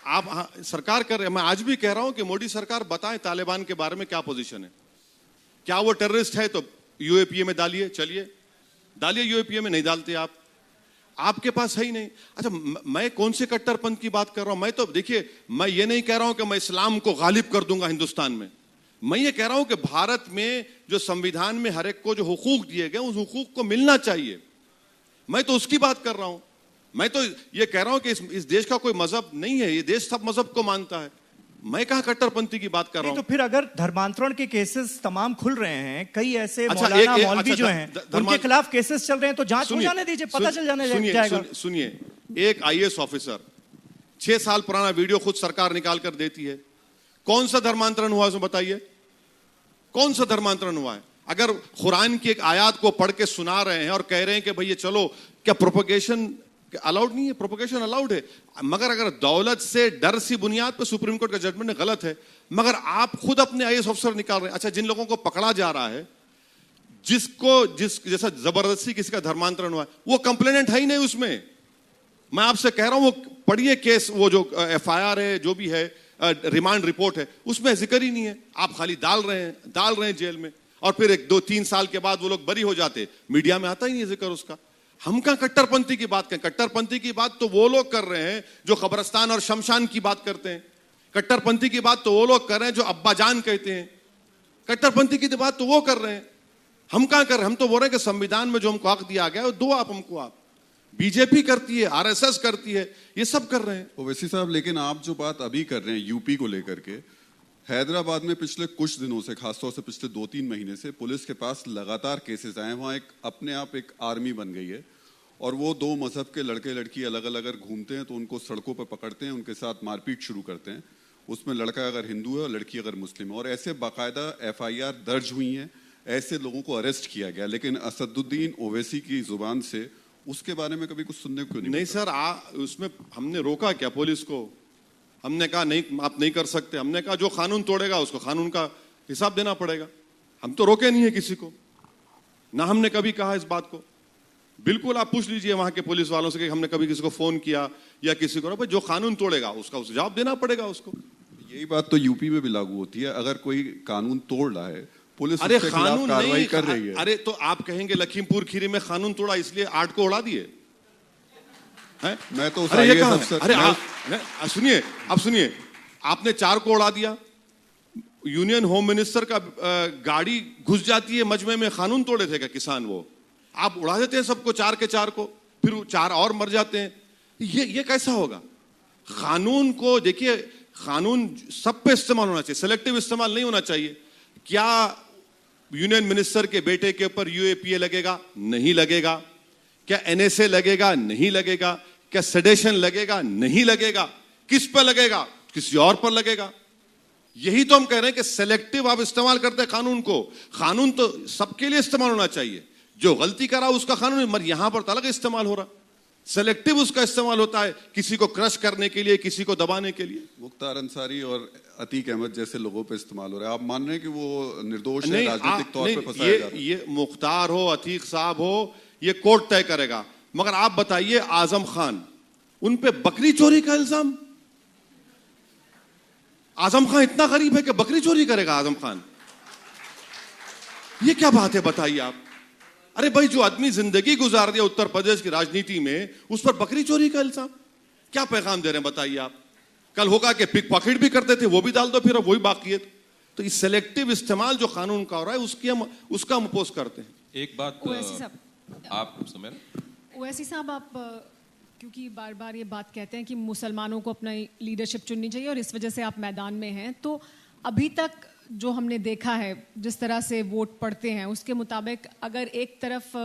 आप सरकार कर रहे हैं, मैं आज भी कह रहा हूं कि मोदी सरकार बताएं तालिबान के बारे में क्या पोजीशन है। क्या वो टेररिस्ट है तो यूएपीए में डालिए, चलिए डालिए यूएपीए में, नहीं डालते आप, आपके पास है ही नहीं। अच्छा, मैं कौन से कट्टरपंथ की बात कर रहा हूं? मैं तो देखिए, मैं ये नहीं कह रहा हूं कि मैं इस्लाम को गालिब कर दूंगा हिंदुस्तान में। मैं ये कह रहा हूं कि भारत में जो संविधान में हर एक को जो हुकूक दिए गए उस हुकूक को मिलना चाहिए। मैं तो उसकी बात कर रहा हूं। मैं तो ये कह रहा हूं कि इस देश का कोई मजहब नहीं है, ये देश सब मजहब को मानता है। मैं कहां कट्टरपंथी की बात कर रहा हूं? तो फिर अगर धर्मांतरण के केसेस तमाम खुल रहे हैं, कई ऐसे मौलाना मौलवी जो हैं उनके खिलाफ केसेस चल रहे हैं, तो जांच हो जाने दीजिए, पता चल जाने जाएगा। सुनिए, एक आईएएस ऑफिसर 6 साल पुराना वीडियो खुद सरकार निकाल कर देती है। कौन सा धर्मांतरण हुआ उसमें बताइए, कौन सा धर्मांतरण हुआ है? अगर कुरान की एक आयत को पढ़ के सुना रहे हैं और कह रहे हैं कि भैया चलो, क्या प्रोपोगेशन अलाउड नहीं है? प्रोपोगेशन अलाउड है, मगर अगर दौलत से डर सी बुनियाद पर सुप्रीम कोर्ट का जजमेंट गलत है, मगर आप खुद अपने आईएएस ऑफिसर निकाल रहे हैं। अच्छा, जिन लोगों को पकड़ा जा रहा है, जैसा जबरदस्ती किसी का धर्मांतरण हुआ है, वो कंप्लेनेंट है ही नहीं उसमें। मैं आपसे कह रहा हूं, वो पढ़िए केस, वो जो एफआईआर है, जो भी है, रिमांड रिपोर्ट है, उसमें जिक्र ही नहीं है। आप खाली डाल रहे हैं जेल में, और फिर 1-2-3 साल के बाद वो लोग बरी हो जाते, मीडिया में आता ही नहीं जिक्र उसका। हम कहां कट्टरपंथी की बात करें? कट्टरपंथी की बात तो वो लोग कर रहे हैं जो कब्रिस्तान और शमशान की बात करते हैं। कट्टरपंथी की बात तो वो लोग कर रहे हैं जो अब्बा जान कहते हैं। कट्टरपंथी की बात तो वो कर रहे हैं, हम कहां कर रहे हैं? हम तो बोल रहे हैं कि संविधान में जो हमको हक दिया गया है दो आप हमको। आप बीजेपी करती है, आरएसएस करती है, ये सब कर रहे हैं। ओवैसी साहब, लेकिन आप जो बात अभी कर रहे हैं यूपी को लेकर के, हैदराबाद में पिछले कुछ दिनों से, खासतौर से पिछले 2-3 महीने से पुलिस के पास लगातार केसेस आए हैं। वहाँ एक अपने आप एक आर्मी बन गई है, और वो 2 मजहब के लड़के लड़की अलग अलग अगर घूमते हैं तो उनको सड़कों पर पकड़ते हैं, उनके साथ मारपीट शुरू करते हैं। उसमें लड़का अगर हिंदू है और लड़की अगर मुस्लिम है, और ऐसे बाकायदा एफआईआर दर्ज हुई हैं, ऐसे लोगों को अरेस्ट किया गया। लेकिन असदुद्दीन ओवैसी की जुबान से उसके बारे में कभी कुछ सुनने को नहीं सर, उसमें हमने रोका क्या पुलिस को? हमने कहा नहीं, आप नहीं कर सकते। हमने कहा जो कानून तोड़ेगा उसको कानून का हिसाब देना पड़ेगा। हम तो रोके नहीं है किसी को, ना हमने कभी कहा इस बात को। बिल्कुल आप पूछ लीजिए वहां के पुलिस वालों से कि हमने कभी किसी को फोन किया या किसी को, भाई जो कानून तोड़ेगा उसका जवाब देना पड़ेगा उसको। यही बात तो यूपी में भी लागू होती है। अगर कोई कानून तोड़ रहा है, पुलिस अरे उसके खिलाफ कार्रवाई कर रही है। अरे तो आप कहेंगे लखीमपुर खीरी में कानून तोड़ा इसलिए 8 को उड़ा दिए हैं? मैं तो सुनिए, अब सुनिए, आपने 4 को उड़ा दिया, यूनियन होम मिनिस्टर का गाड़ी घुस जाती है मजमे में, कानून तोड़े थे क्या किसान? वो आप उड़ा देते हैं सबको, 4 के 4 को, फिर 4 और मर जाते हैं। ये कैसा होगा? कानून को देखिए, कानून सब पे इस्तेमाल होना चाहिए, सेलेक्टिव इस्तेमाल नहीं होना चाहिए। क्या यूनियन मिनिस्टर के बेटे के ऊपर यूएपीए लगेगा? नहीं लगेगा। क्या एनएसए लगेगा? नहीं लगेगा। क्या सेडेशन लगेगा? नहीं लगेगा। किस पर लगेगा? किसी और पर लगेगा। यही तो हम कह रहे हैं कि सेलेक्टिव आप इस्तेमाल करते हैं कानून को। कानून तो सबके लिए इस्तेमाल होना चाहिए, जो गलती करा उसका कानून, मगर यहां पर तो अलग इस्तेमाल हो रहा, सेलेक्टिव उसका इस्तेमाल होता है, किसी को क्रश करने के लिए, किसी को दबाने के लिए। मुख्तार अंसारी और अतीक अहमद जैसे लोगों पे इस्तेमाल हो रहा है। आप मान रहे हैं कि वो निर्दोष है, राजनीतिक तौर पे फंसाया जा रहा है? ये मुख्तार हो, अतीक साहब हो, ये कोर्ट तय करेगा। मगर आप बताइए, आजम खान, उन पे बकरी चोरी का इल्जाम। आजम खान इतना गरीब है कि बकरी चोरी करेगा आजम खान? ये क्या बात है बताइए आप? अरे भाई, जो आदमी जिंदगी गुजार दिया उत्तर प्रदेश की राजनीति में, उस पर बकरी चोरी का इल्जाम? क्या पैगाम दे रहे हैं बताइए आप? कल होगा कि पिक पॉकेट भी करते थे, वो भी डाल दो, फिर अब वही बाकी है। तो इस सेलेक्टिव इस्तेमाल जो कानून का हो रहा है उसका हम अपोज करते हैं। एक बात आप समझ, ओवैसी साहब, आप क्योंकि बार बार ये बात कहते हैं कि मुसलमानों को अपना लीडरशिप चुननी चाहिए और इस वजह से आप मैदान में हैं, तो अभी तक जो हमने देखा है जिस तरह से वोट पड़ते हैं उसके मुताबिक अगर एक तरफ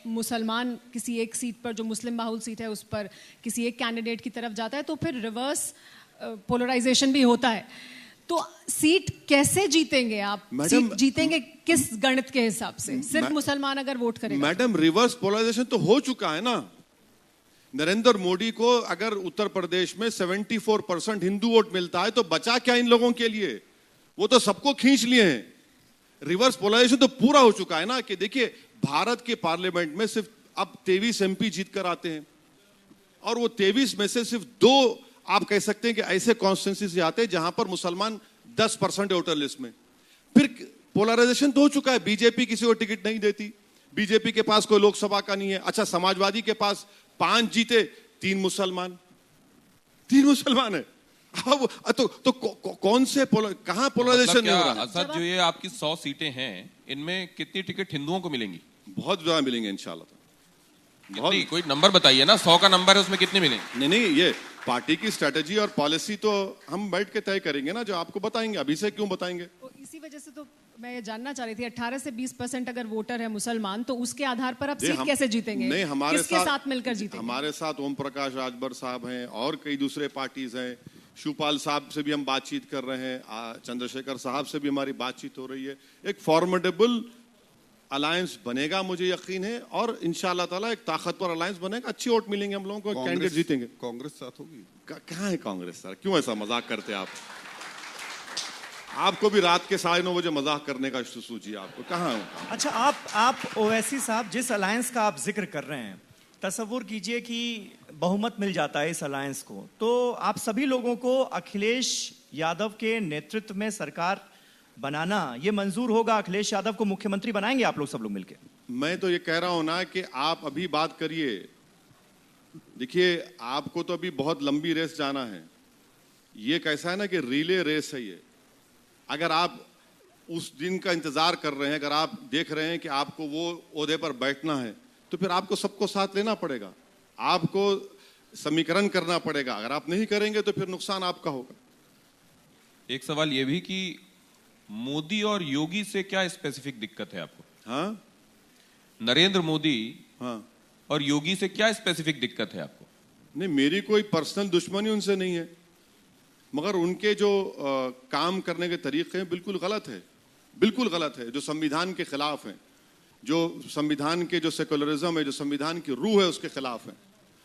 मुसलमान किसी एक सीट पर जो मुस्लिम बाहुल सीट है उस पर किसी एक कैंडिडेट की तरफ जाता है तो फिर रिवर्स पोलराइजेशन भी होता है। तो सीट कैसे जीतेंगे आप? सीट जीतेंगे किस गणित के हिसाब से? सिर्फ मुसलमान अगर वोट करेगा? मैडम, रिवर्स पोलराइजेशन तो हो चुका है ना। नरेंद्र मोदी को अगर उत्तर प्रदेश में 74% हिंदू वोट मिलता है तो बचा क्या इन लोगों के लिए? वो तो सबको खींच लिए हैं। रिवर्स पोलराइजेशन तो पूरा हो चुका है ना। कि देखिए, भारत के पार्लियामेंट में सिर्फ अब 23 MP जीत कर आते हैं और वो 23 में से सिर्फ 2 आप कह सकते हैं कि ऐसे कॉन्स्टिट्यूंसी से आते हैं जहां पर मुसलमान 10% वोटर लिस्ट में। फिर पोलराइजेशन तो हो चुका है। बीजेपी किसी को टिकट नहीं देती, बीजेपी के पास कोई लोकसभा का नहीं है। अच्छा, समाजवादी के पास 5 जीते, 3 मुसलमान है। अब तो कौन से कहां पोलराइजेशन नहीं हो रहा? असद, जो ये आपकी 100 सीटें हैं, इनमें कितनी टिकट हिंदुओं को मिलेंगी? बहुत ज्यादा मिलेंगे इंशाल्लाह। कितनी? कोई नंबर बताइए ना। 100 का नंबर है, उसमें कितने मिलेंगे? नहीं, ये पार्टी की स्ट्रेटेजी और पॉलिसी तो हम बैठ के तय करेंगे ना, जो आपको बताएंगे। अभी से क्यों बताएंगे? तो इसी वजह से तो मैं ये जानना चाह रही थी, 18 से 20% अगर वोटर है मुसलमान तो उसके आधार पर आप सीट कैसे जीतेंगे? नहीं, हमारे किसके साथ मिलकर जीतेंगे? हमारे साथ ओम प्रकाश राजभर साहब हैं और कई दूसरे पार्टीज हैं। शिवपाल साहब से भी हम बातचीत कर रहे हैं, चंद्रशेखर साहब से भी हमारी बातचीत हो रही है। एक फॉर्मेडेबल अलायंस बनेगा, मुझे यकीन है। और इंशाल्लाह ताला एक ताकतवर अलायंस बनेगा। अच्छी वोट मिलेंगे हम लोगों को, कैंडिडेट जीतेंगे। कांग्रेस साथ होगी? कहाँ है कांग्रेस सर? क्यों ऐसा मजाक करते आप? आपको भी रात के 9:30 बजे मजाक करने का सूझी आपको? कहाँ? अच्छा, आप ओवैसी साहब, जिस अलायंस का आप जिक्र कर रहे हैं, तसव्वुर कीजिए कि बहुमत मिल जाता है इस अलायंस को, तो आप सभी लोगों को अखिलेश यादव के नेतृत्व में सरकार बनाना ये मंजूर होगा? अखिलेश यादव को मुख्यमंत्री बनाएंगे आप लोग सब लोग मिलकर? मैं तो ये कह रहा हूं ना कि आप अभी बात करिए। देखिए, आपको तो अभी बहुत लंबी रेस जाना है। ये कैसा है ना कि रिले रेस है ये। अगर आप उस दिन का इंतजार कर रहे हैं, अगर आप देख रहे हैं कि आपको वो ओहदे पर बैठना है, तो फिर आपको सबको साथ लेना पड़ेगा, आपको समीकरण करना पड़ेगा। अगर आप नहीं करेंगे तो फिर नुकसान आपका होगा। एक सवाल ये भी कि मोदी और योगी से क्या स्पेसिफिक दिक्कत है आपको? हाँ, नरेंद्र मोदी हाँ, और योगी से क्या स्पेसिफिक दिक्कत है आपको? नहीं, मेरी कोई पर्सनल दुश्मनी उनसे नहीं है, मगर उनके जो काम करने के तरीके हैं बिल्कुल गलत है, बिल्कुल गलत है। जो संविधान के खिलाफ है, जो संविधान के जो सेकुलरिज्म है, जो संविधान की रूह है, उसके खिलाफ है।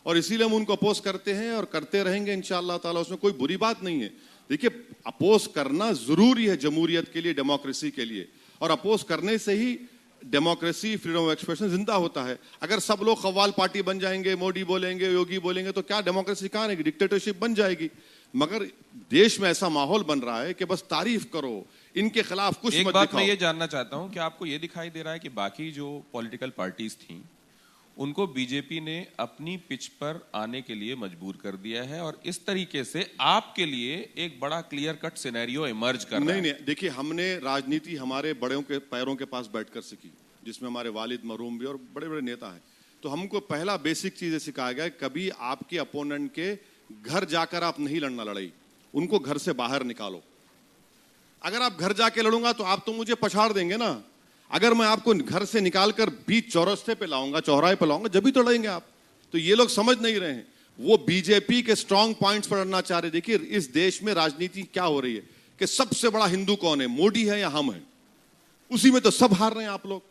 और इसीलिए हम उनको अपोज करते हैं और करते रहेंगे इंशाअल्लाह ताला। उसमें कोई बुरी बात नहीं है। देखिए, अपोज करना जरूरी है जमहूरियत के लिए, डेमोक्रेसी के लिए। और अपोज करने से ही डेमोक्रेसी, फ्रीडम ऑफ एक्सप्रेशन जिंदा होता है। अगर सब लोग कव्वाल पार्टी बन जाएंगे, मोदी बोलेंगे, योगी बोलेंगे, तो क्या डेमोक्रेसी कहां रहेगी? डिक्टेटरशिप बन जाएगी। मगर देश में ऐसा माहौल बन रहा है कि बस तारीफ करो, इनके खिलाफ कुछ एक मत बात दिखाओ। मैं ये जानना चाहता हूं कि आपको ये दिखाई दे रहा है कि बाकी जो पॉलिटिकल पार्टीज थी उनको बीजेपी ने अपनी पिच पर आने के लिए मजबूर कर दिया है और इस तरीके से आपके लिए एक बड़ा क्लियर कट सिनेरियो इमर्ज कर रहा है। नहीं, देखिए, हमने राजनीति हमारे बड़ों के पैरों के पास बैठकर सीखी, जिसमें हमारे वालिद मरूम भी और बड़े बड़े नेता हैं। तो हमको पहला बेसिक चीज सिखाया गया, कभी आपके अपोनेंट के घर जाकर आप नहीं लड़ना लड़ाई, उनको घर से बाहर निकालो। अगर आप घर जाके लड़ूंगा तो आप तो मुझे पछाड़ देंगे ना। अगर मैं आपको घर से निकालकर बीच चौरस्ते पे लाऊंगा, चौराहे पे लाऊंगा, जब भी तो लड़ेंगे आप। तो ये लोग समझ नहीं रहे हैं, वो बीजेपी के स्ट्रांग पॉइंट्स पर लड़ना चाह रहे। देखिए, इस देश में राजनीति क्या हो रही है कि सबसे बड़ा हिंदू कौन है, मोदी है या हम हैं? उसी में तो सब हार रहे हैं आप लोग।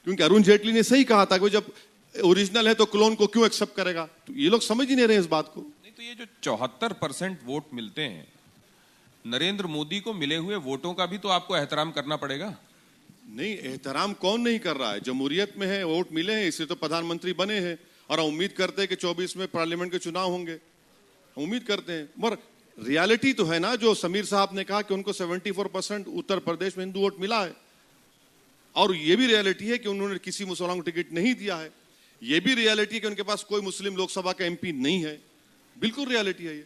क्योंकि अरुण जेटली ने सही कहा था कि जब ओरिजिनल है तो क्लोन को क्यों एक्सेप्ट करेगा? तो ये लोग समझ ही नहीं रहे इस बात को। नहीं, तो ये जो 74% वोट मिलते हैं, नरेंद्र मोदी को मिले हुए वोटों का भी तो आपको एहतराम करना पड़ेगा। नहीं, एहतराम कौन नहीं कर रहा है? जमहूरियत में है, वोट मिले हैं, इससे तो प्रधानमंत्री बने हैं। और हम उम्मीद करते हैं कि 24 में पार्लियामेंट के चुनाव होंगे, उम्मीद करते हैं। मगर रियलिटी तो है ना, जो समीर साहब ने कहा कि उनको 74% उत्तर प्रदेश में हिंदू वोट मिला है। और ये भी रियलिटी है कि उन्होंने किसी मुसलमान को टिकट नहीं दिया है। ये भी रियलिटी है कि उनके पास कोई मुस्लिम लोकसभा का MP नहीं है। बिल्कुल रियलिटी है ये।